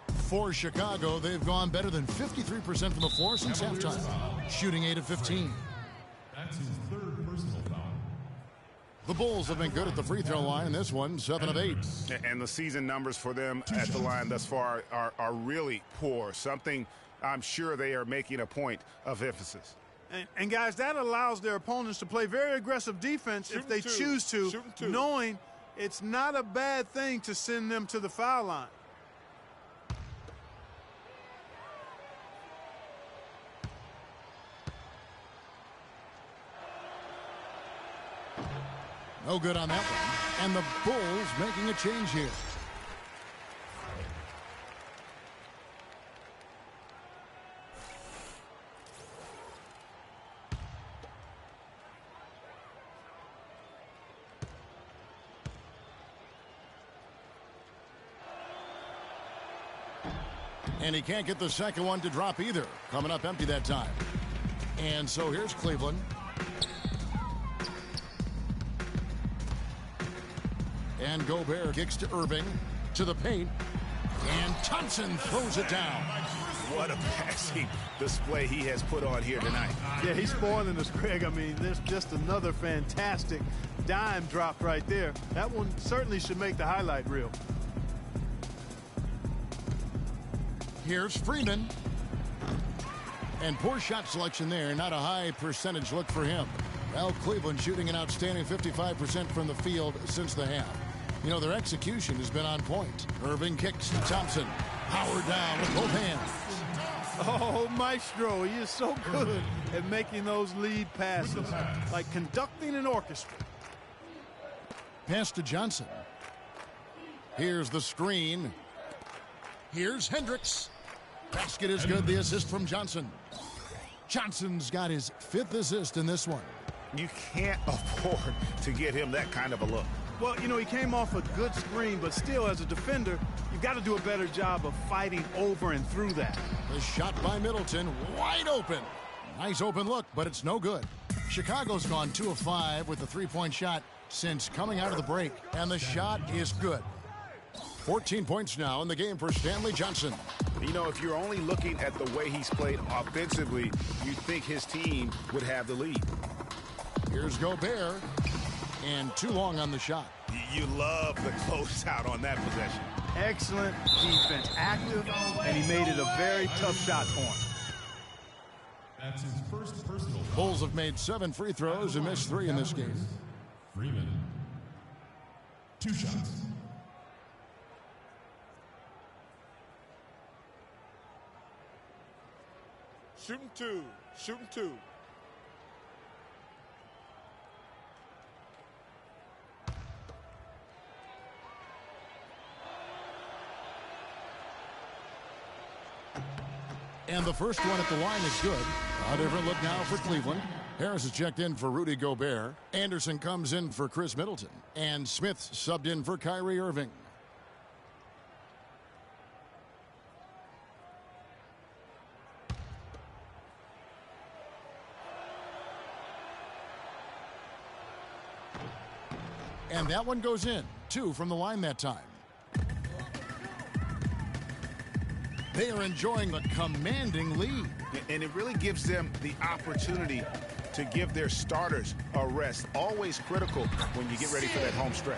For Chicago, they've gone better than 53% from the floor since halftime, shooting 8 of 15. That's his third personal foul. The Bulls have been good at the free throw line in this one, 7 of 8. And the season numbers for them at the line thus far are really poor. Something I'm sure they are making a point of emphasis. And guys, that allows their opponents to play very aggressive defense if they choose to, knowing it's not a bad thing to send them to the foul line. No good on that one. And the Bulls making a change here. And he can't get the second one to drop either. Coming up empty that time. And so here's Cleveland. And Gobert kicks to Irving, to the paint, and Thompson throws it down. What a passing display he has put on here tonight. Yeah, he's spoiling us, Greg. I mean, there's just another fantastic dime drop right there. That one certainly should make the highlight reel. Here's Freeman. And poor shot selection there. Not a high percentage look for him. Well, Cleveland shooting an outstanding 55% from the field since the half. You know, their execution has been on point. Irving kicks to Thompson. Howard down with both hands. Oh, Maestro, he is so good at making those lead passes, like conducting an orchestra. Pass to Johnson. Here's the screen. Here's Hendricks. Basket is good. The assist from Johnson. Johnson's got his 5th assist in this one. You can't afford to get him that kind of a look. Well, you know, he came off a good screen, but still, as a defender, you've got to do a better job of fighting over and through that. The shot by Middleton, wide open. Nice open look, but it's no good. Chicago's gone 2 of 5 with the three-point shot since coming out of the break, and the shot is good. 14 points now in the game for Stanley Johnson. You know, if you're only looking at the way he's played offensively, you'd think his team would have the lead. Here's Gobert, and too long on the shot. You love the closeout on that possession. Excellent defense, active, and he made it a very tough shot for him. That's his first personal. Bulls have made 7 free throws and missed 3 in this game. Freeman. 2 shots. Shooting 2. Shooting 2. And the first one at the line is good. A different look now for Cleveland. Harris is checked in for Rudy Gobert. Anderson comes in for Chris Middleton. And Smith subbed in for Kyrie Irving. And that one goes in. 2 from the line that time. They are enjoying the commanding lead. And it really gives them the opportunity to give their starters a rest. Always critical when you get ready for that home stretch.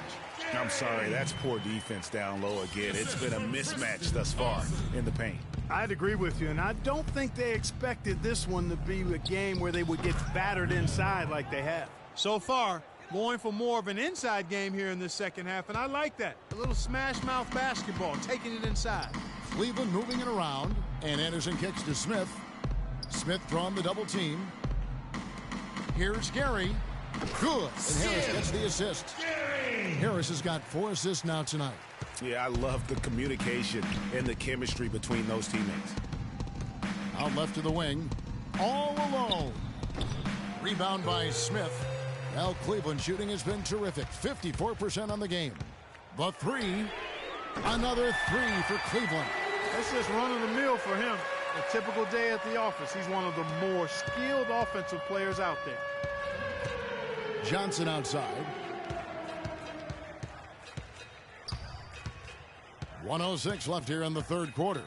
I'm sorry, that's poor defense down low again. It's been a mismatch thus far in the paint. I'd agree with you, and I don't think they expected this one to be a game where they would get battered inside like they have. So far, going for more of an inside game here in this second half, and I like that. A little smash-mouth basketball, taking it inside. Cleveland moving it around, and Anderson kicks to Smith. Smith drawing the double team. Here's Gary. Good. And Harris gets the assist. Harris has got 4 assists now tonight. Yeah, I love the communication and the chemistry between those teammates. Out left to the wing. All alone. Rebound by Smith. Well, Cleveland shooting has been terrific. 54% on the game. The 3. Another 3 for Cleveland. That's just run-of-the-mill for him. A typical day at the office. He's one of the more skilled offensive players out there. Johnson outside. 1:06 left here in the third quarter.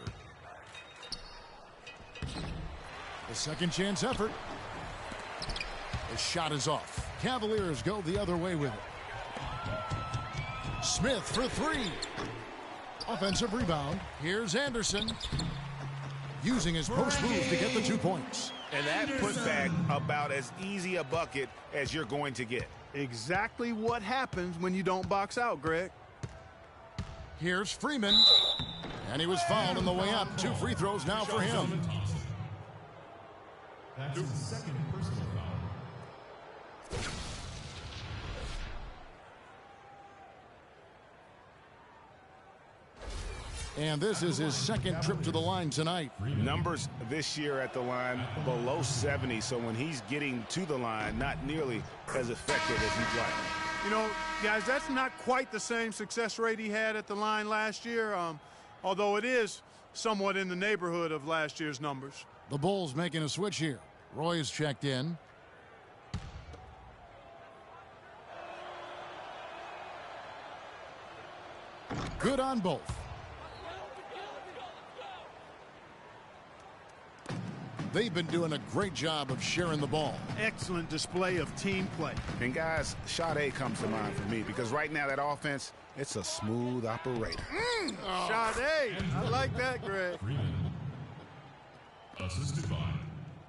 The second chance effort. The shot is off. Cavaliers go the other way with it. Smith for 3. Offensive rebound. Here's Anderson. Using his post move to get the 2 points. And that putback about as easy a bucket as you're going to get. Exactly what happens when you don't box out, Greg. Here's Freeman. And he was fouled on the way up. 2 free throws now for him. That's his second personal foul. And this is his second trip to the line tonight. Numbers this year at the line below 70, so when he's getting to the line, not nearly as effective as he'd like. You know, guys, that's not quite the same success rate he had at the line last year, although it is somewhat in the neighborhood of last year's numbers. The Bulls making a switch here. Roy's checked in. Good on both. They've been doing a great job of sharing the ball. Excellent display of team play. And guys, Sade comes to mind for me because right now that offense, it's a smooth operator. Sade, I like that, Greg. Assisted by.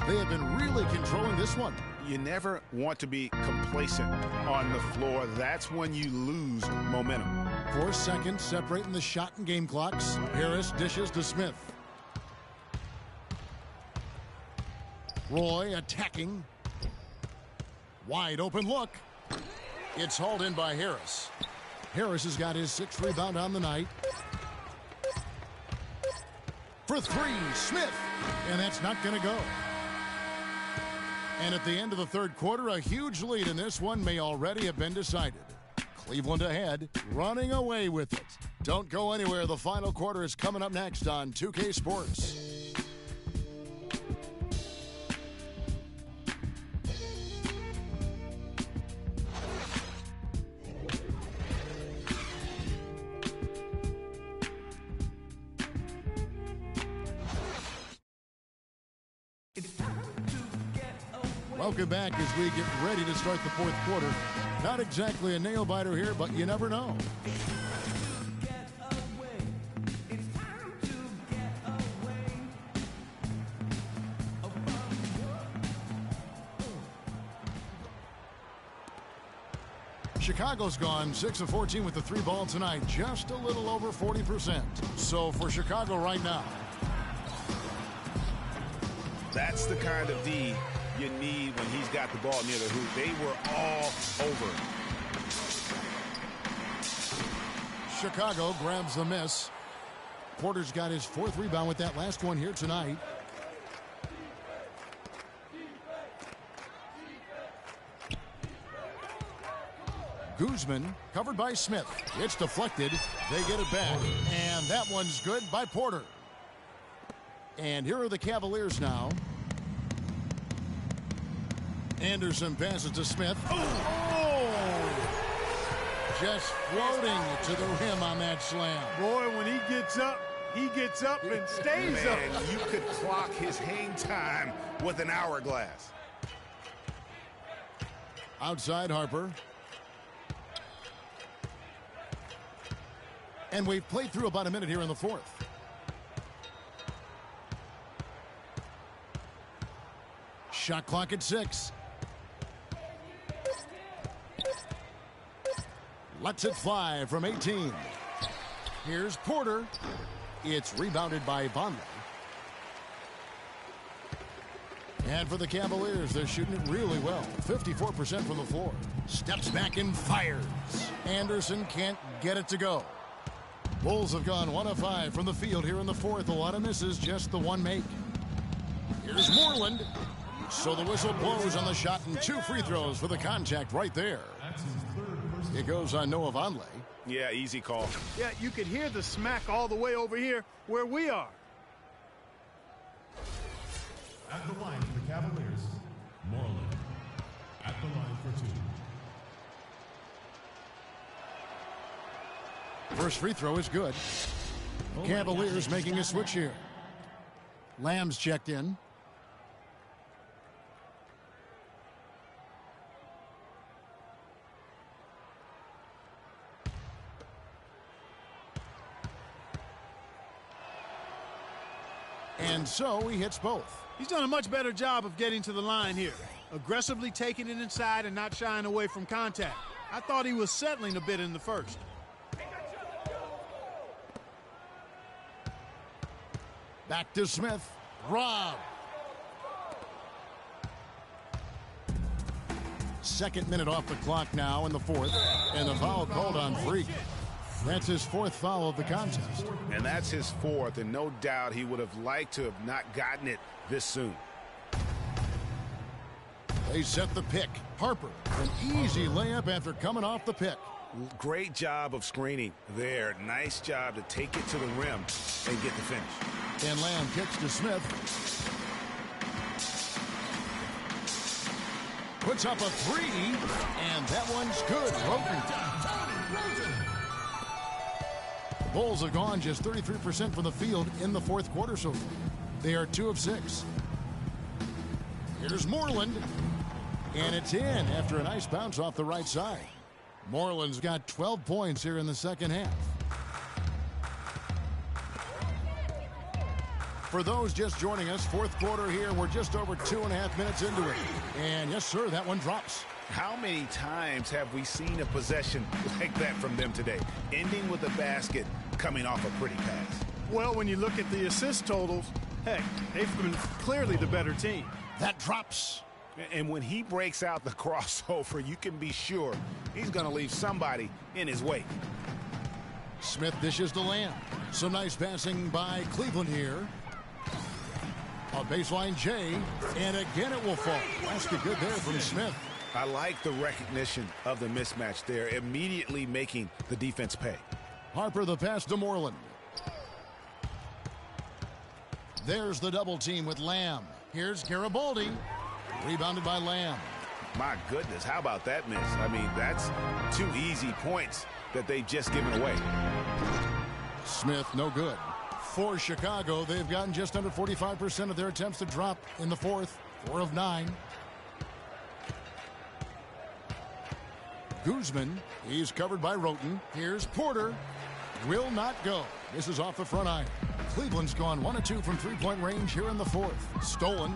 They have been really controlling this one. You never want to be complacent on the floor. That's when you lose momentum. 4 seconds separating the shot and game clocks. Harris dishes to Smith. Roy attacking. Wide open look. It's hauled in by Harris. Harris has got his 6th rebound on the night. For 3, Smith. And that's not going to go. And at the end of the third quarter, a huge lead in this one may already have been decided. Cleveland ahead, running away with it. Don't go anywhere. The final quarter is coming up next on 2K Sports. Welcome back as we get ready to start the fourth quarter. Not exactly a nail-biter here, but you never know. Chicago's gone 6 of 14 with the 3 ball tonight, just a little over 40%. So for Chicago right now, that's the kind of D you need when he's got the ball near the hoop. They were all over. Chicago grabs the miss. Porter's got his 4th rebound with that last one here tonight. Guzman covered by Smith. It's deflected. They get it back. And that one's good by Porter. And here are the Cavaliers now. Anderson passes to Smith. Oh! Just floating to the rim on that slam. Boy, when he gets up and stays up. Man, you could clock his hang time with an hourglass. Outside Harper. And we've played through about a minute here in the fourth. Shot clock at 6. Lets it fly from 18. Here's Porter. It's rebounded by Vonleh. And for the Cavaliers, they're shooting it really well. 54% from the floor. Steps back and fires. Anderson can't get it to go. Bulls have gone 1 of 5 from the field here in the fourth. A lot of misses, just the one make. Here's Moreland. So the whistle blows on the shot and 2 free throws for the contact right there. It goes on Noah Vonleh. Yeah, easy call. Yeah, you could hear the smack all the way over here where we are. At the line for the Cavaliers, Moreland. At the line for 2. First free throw is good. Cavaliers making a switch here. Lamb's checked in. And so he hits both. He's done a much better job of getting to the line here. Aggressively taking it inside and not shying away from contact. I thought he was settling a bit in the first. Back to Smith. Rob. Second minute off the clock now in the fourth. And the foul called on Freak. That's his 4th foul of the contest. And that's his 4th, and no doubt he would have liked to have not gotten it this soon. They set the pick. Harper, an easy layup after coming off the pick. Great job of screening there. Nice job to take it to the rim and get the finish. And Lamb kicks to Smith. Puts up a 3, and that one's good. Roten. Bulls have gone just 33% from the field in the fourth quarter so far. They are 2 of 6. Here's Moreland. And it's in after a nice bounce off the right side. Moreland's got 12 points here in the second half. For those just joining us, fourth quarter here. We're just over 2.5 minutes into it. And yes, sir, that one drops. How many times have we seen a possession like that from them today? Ending with a basket, coming off a pretty pass. Well, when you look at the assist totals, heck, they've been clearly the better team. That drops. And when he breaks out the crossover, you can be sure he's going to leave somebody in his wake. Smith dishes to Lamb. Some nice passing by Cleveland here. A baseline J, and again it will fall. Basket good there from Smith. I like the recognition of the mismatch there, immediately making the defense pay. Harper the pass to Moreland. There's the double team with Lamb. Here's Garibaldi. Rebounded by Lamb. My goodness, how about that miss? I mean, that's 2 easy points that they've just given away. Smith, no good. For Chicago, they've gotten just under 45% of their attempts to drop in the fourth. 4 of 9. Guzman, he's covered by Roten. Here's Porter. Will not go. This is off the front iron. Cleveland's gone 1 of 2 from three-point range here in the fourth. Stolen.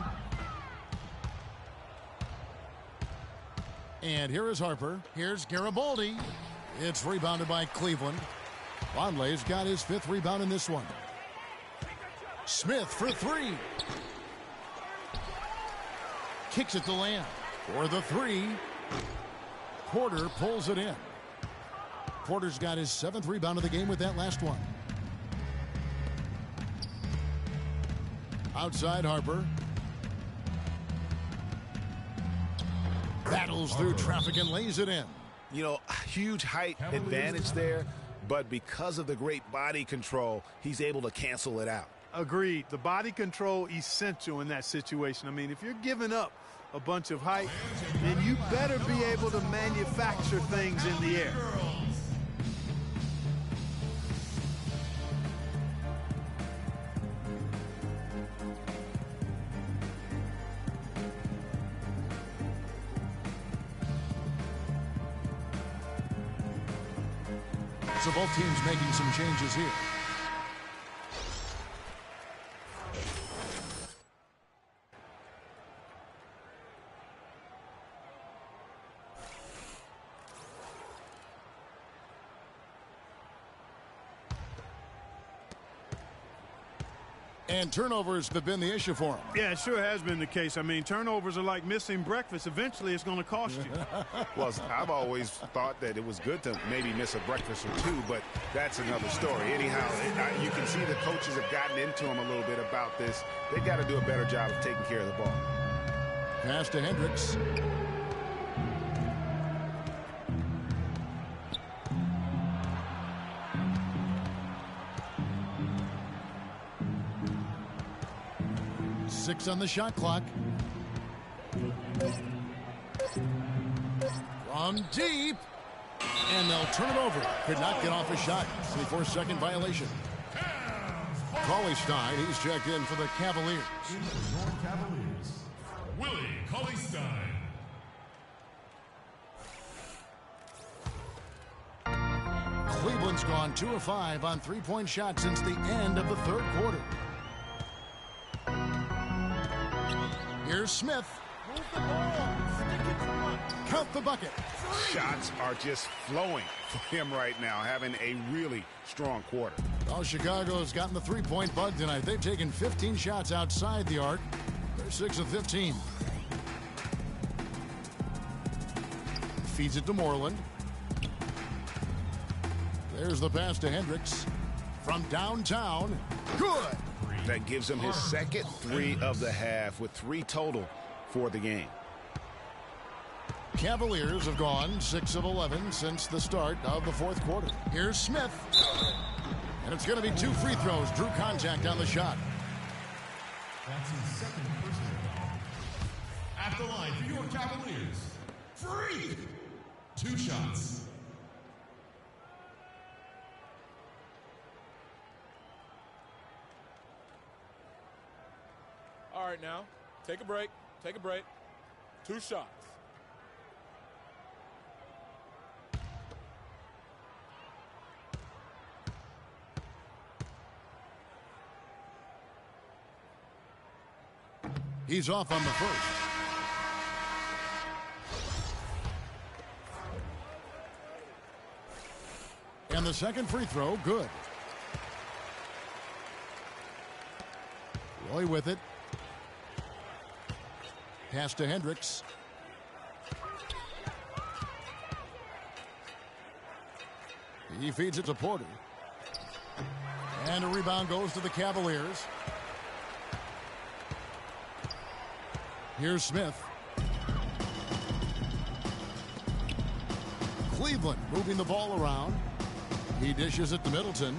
And here is Harper. Here's Garibaldi. It's rebounded by Cleveland. Vonleh's got his 5th rebound in this one. Smith for 3. Kicks it to Lamb for the 3. Porter pulls it in. Porter's got his 7th rebound of the game with that last one. Outside Harper. Battles through traffic and lays it in. You know, huge height advantage there, but because of the great body control, he's able to cancel it out. Agreed. The body control essential in that situation. I mean, if you're giving up a bunch of height, then you better be able to manufacture things in the air. So both teams making some changes here. And turnovers have been the issue for him. Yeah, it sure has been the case. I mean, turnovers are like missing breakfast. Eventually, it's going to cost you. Well, I've always thought that it was good to maybe miss a breakfast or two, but that's another story. Anyhow, you can see the coaches have gotten into him a little bit about this. They've got to do a better job of taking care of the ball. Pass to Hendricks. Six on the shot clock. From deep. And they'll turn it over. Could not get off a shot. 24-second violation. Cauley-Stein, he's checked in for the Cavaliers. Your Cavaliers, Willie Cauley-Stein. Cleveland's gone 2 of 5 on three-point shots since the end of the third quarter. Here's Smith. Move the ball. Stick it front. Count the bucket. Shots are just flowing for him right now, having a really strong quarter. Well, Chicago's gotten the three-point bug tonight. They've taken 15 shots outside the arc. They're 6 of 15. Feeds it to Moreland. There's the pass to Hendricks. From downtown. Good. That gives him his second 3 of the half with 3 total for the game. Cavaliers have gone 6 of 11 since the start of the fourth quarter. Here's Smith. And it's going to be 2 free throws. Drew contact on the shot. That's his second personal foul. At the line for your Cavaliers, free. 2 shots. All right, now, take a break. Take a break. 2 shots. He's off on the first. And the second free throw, good. Roy with it. Pass to Hendricks. He feeds it to Porter. And a rebound goes to the Cavaliers. Here's Smith. Cleveland moving the ball around. He dishes it to Middleton.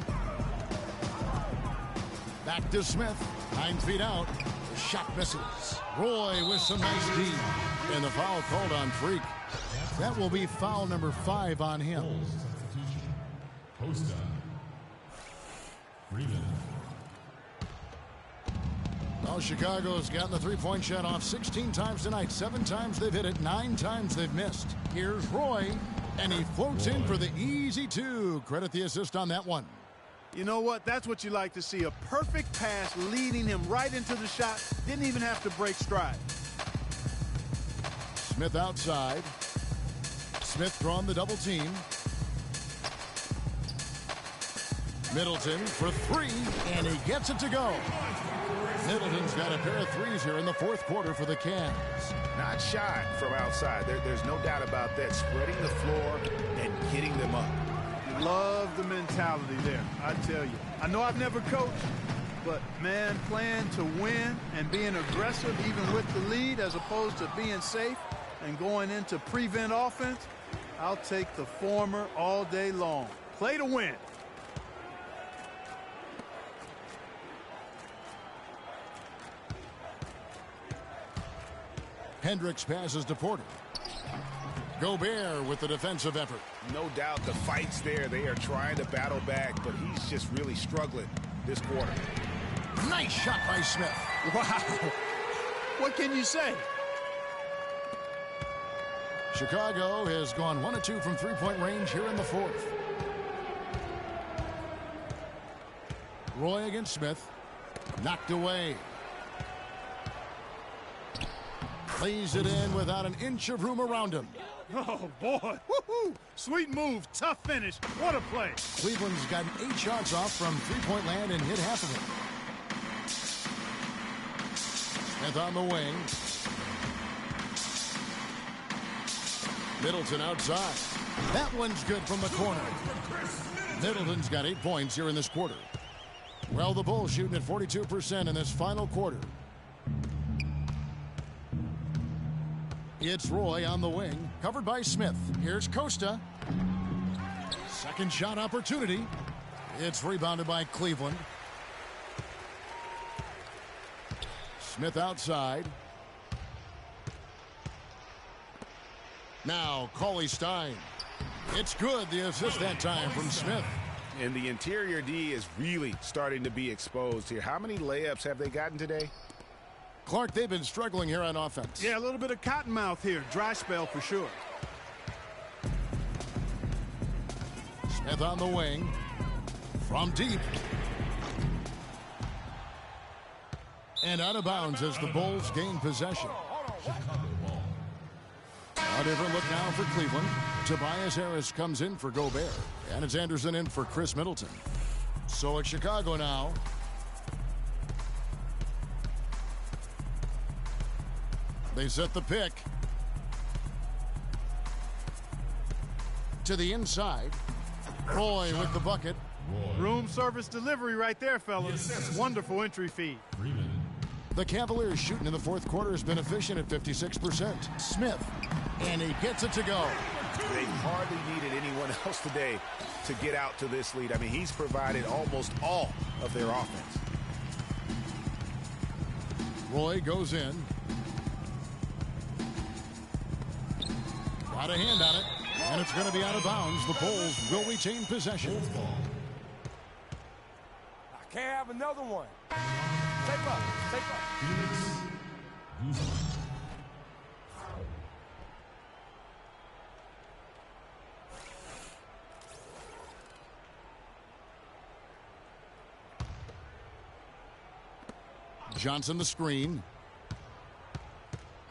Back to Smith. 9 feet out. The shot misses. Roy with some nice D. And the foul called on Freak. That will be foul number 5 on him. Post up. Freeman. Well, Chicago's gotten the three-point shot off 16 times tonight. 7 times they've hit it. 9 times they've missed. Here's Roy. And he floats in for the easy 2. Credit the assist on that one. You know what? That's what you like to see. A perfect pass leading him right into the shot. Didn't even have to break stride. Smith outside. Smith drawn the double team. Middleton for 3, and he gets it to go. Middleton's got a pair of 3s here in the fourth quarter for the Cavs. Not shy from outside. There's no doubt about that. Spreading the floor and getting them up. Love the mentality there, I tell you. I know I've never coached, but, man, playing to win and being aggressive even with the lead as opposed to being safe and going into prevent offense, I'll take the former all day long. Play to win. Hendricks passes to Porter. Gobert with the defensive effort. No doubt the fight's there. They are trying to battle back, but he's just really struggling this quarter. Nice shot by Smith. Wow. What can you say? Chicago has gone 1 of 2 from three-point range here in the fourth. Roy against Smith. Knocked away. Lays it in without an inch of room around him. Oh, boy. Woo-hoo. Sweet move. Tough finish. What a play. Cleveland's gotten 8 shots off from three-point land and hit half of it. Smith on the wing. Middleton outside. That one's good from the corner. Middleton's got 8 points here in this quarter. Well, the Bulls shooting at 42% in this final quarter. It's Roy on the wing, covered by Smith. Here's Costa. Second shot opportunity. It's rebounded by Cleveland. Smith outside. Now, Cauley Stein. It's good, the assist that time from Smith. And the interior D is really starting to be exposed here. How many layups have they gotten today? Clark, they've been struggling here on offense. Yeah, a little bit of cottonmouth here. Dry spell for sure. Smith on the wing. From deep. And out of bounds as the Bulls gain possession. A different look now for Cleveland. Tobias Harris comes in for Gobert. And it's Anderson in for Chris Middleton. So it's Chicago now. They set the pick. To the inside. Roy with the bucket. Room service delivery right there, fellas. Yes. Wonderful entry feed. The Cavaliers shooting in the fourth quarter has been efficient at 56%. Smith, and he gets it to go. They hardly needed anyone else today to get out to this lead. I mean, he's provided almost all of their offense. Roy goes in. Got a hand on it, and it's going to be out of bounds. The Bulls will retain possession. I can't have another one. Take up, take up. Johnson the screen.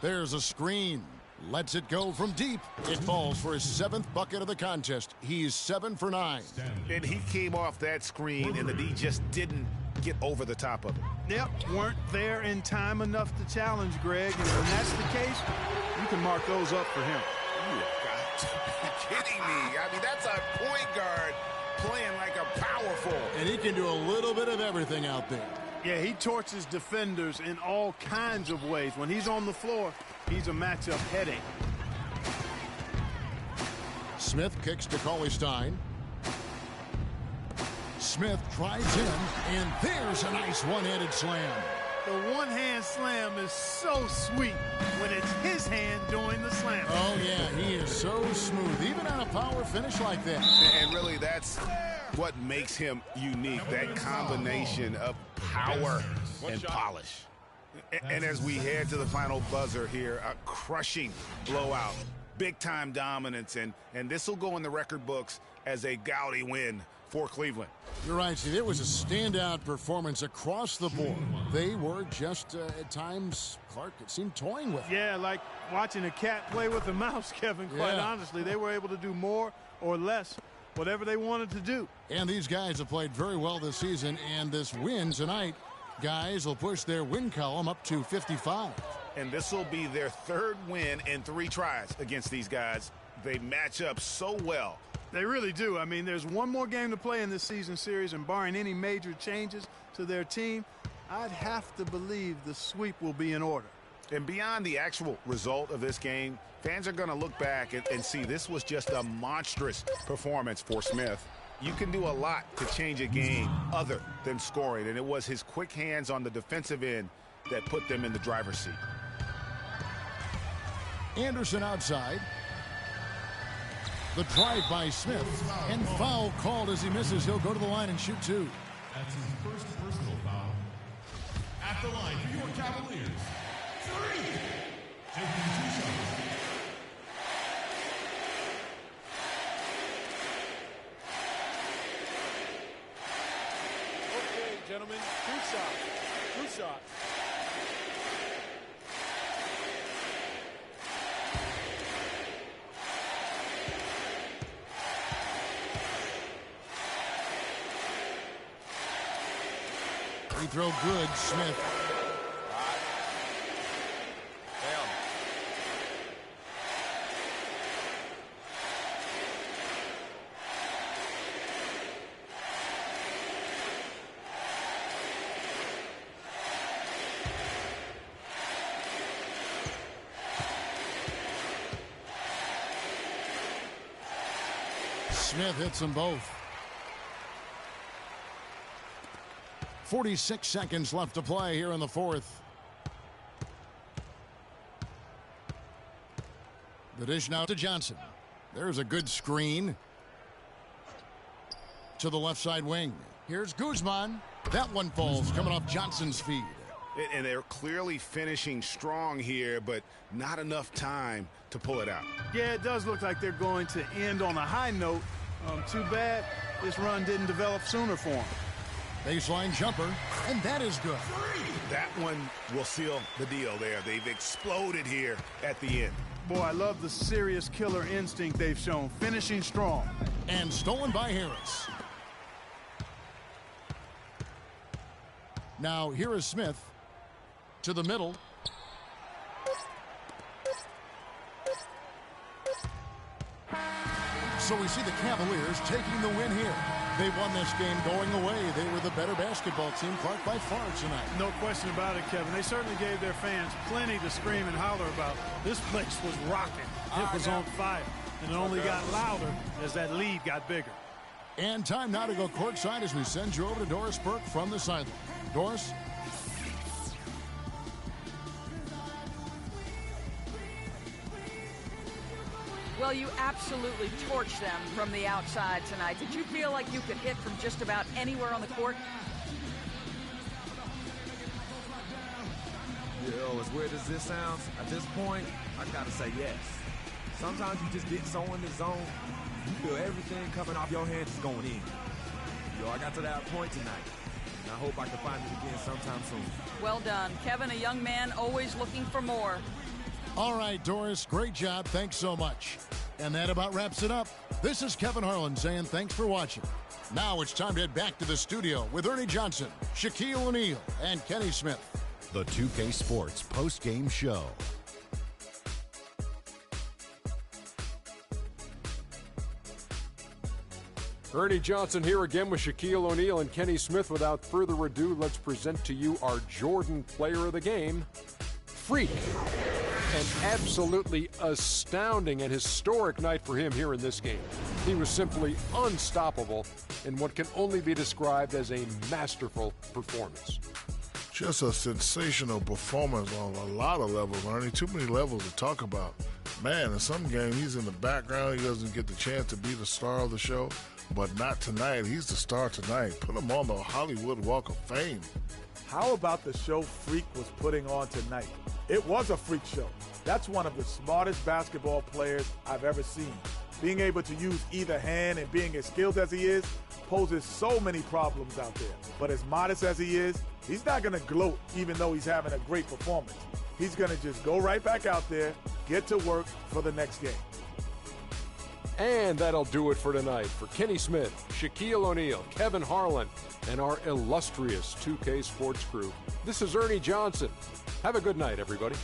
There's a screen. Lets it go from deep. It falls for his 7th bucket of the contest. He's 7 for 9. And he came off that screen, and the D just didn't get over the top of it. Yep, weren't there in time enough to challenge Greg. And when that's the case, you can mark those up for him. You got to be kidding me. I mean, that's a point guard playing like a power forward. And he can do a little bit of everything out there. Yeah, he torches defenders in all kinds of ways. When he's on the floor, he's a matchup headache. Smith kicks to Cauley Stein. Smith drives in, and there's a nice one-handed slam. The one-hand slam is so sweet when it's his hand doing the slam. Oh, yeah, he is so smooth, even on a power finish like that. And really, that's what makes him unique, that combination of power and polish. And as we head to the final buzzer here, a crushing blowout, big-time dominance, and this will go in the record books as a gaudy win for Cleveland. You're right, Steve. It was a standout performance across the board. They were just, at times, Clark, it seemed toying with. Yeah, like watching a cat play with a mouse, Kevin, quite honestly. They were able to do more or less, whatever they wanted to do. And these guys have played very well this season, and this win tonight, guys, will push their win column up to 55. And this will be their 3rd win in 3 tries against these guys. They match up so well. They really do. I mean, there's one more game to play in this season series, and barring any major changes to their team, I'd have to believe the sweep will be in order. And beyond the actual result of this game, fans are going to look back and see this was just a monstrous performance for Smith. You can do a lot to change a game other than scoring, and it was his quick hands on the defensive end that put them in the driver's seat. Anderson outside. The drive by Smith, and foul called as he misses. He'll go to the line and shoot 2. That's his first personal foul. At the line for your Cavaliers, 3. Taking 2 shots. Okay, gentlemen, 2 shots. 2 shots. Free throw good, Smith. Smith hits them both. 46 seconds left to play here in the fourth. The dish now to Johnson. There's a good screen. To the left side wing. Here's Guzman. That one falls, coming off Johnson's feet. And they're clearly finishing strong here, but not enough time to pull it out. Yeah, it does look like they're going to end on a high note. Too bad this run didn't develop sooner for them. Baseline jumper, and that is good. That one will seal the deal there. They've exploded here at the end. Boy, I love the serious killer instinct they've shown, finishing strong. And stolen by Harris. Now here is Smith to the middle. So we see the Cavaliers taking the win here. They won this game going away. They were the better basketball team, Clark, by far tonight. No question about it, Kevin. They certainly gave their fans plenty to scream and holler about. This place was rocking. It was on fire. And it only got louder as that lead got bigger. And time now to go courtside as we send you over to Doris Burke from the sideline. Doris? Well, you absolutely torched them from the outside tonight. Did you feel like you could hit from just about anywhere on the court? Yo, as weird as this sounds, at this point, I gotta say yes. Sometimes you just get so in the zone, you feel everything coming off your hands is going in. Yo, I got to that point tonight, and I hope I can find it again sometime soon. Well done. Kevin, a young man, always looking for more. All right, Doris, great job. Thanks so much. And that about wraps it up. This is Kevin Harlan saying thanks for watching. Now it's time to head back to the studio with Ernie Johnson, Shaquille O'Neal, and Kenny Smith. The 2K Sports post-game show. Ernie Johnson here again with Shaquille O'Neal and Kenny Smith. Without further ado, let's present to you our Jordan Player of the Game, Freak. An absolutely astounding and historic night for him here in this game. He was simply unstoppable in what can only be described as a masterful performance. Just a sensational performance on a lot of levels, Ernie. Too many levels to talk about. Man, in some games, he's in the background. He doesn't get the chance to be the star of the show, but not tonight. He's the star tonight. Put him on the Hollywood Walk of Fame. How about the show Freak was putting on tonight? It was a freak show. That's one of the smartest basketball players I've ever seen. Being able to use either hand and being as skilled as he is poses so many problems out there. But as modest as he is, he's not going to gloat even though he's having a great performance. He's going to just go right back out there, get to work for the next game. And that'll do it for tonight. For Kenny Smith, Shaquille O'Neal, Kevin Harlan, and our illustrious 2K Sports crew, this is Ernie Johnson. Have a good night, everybody.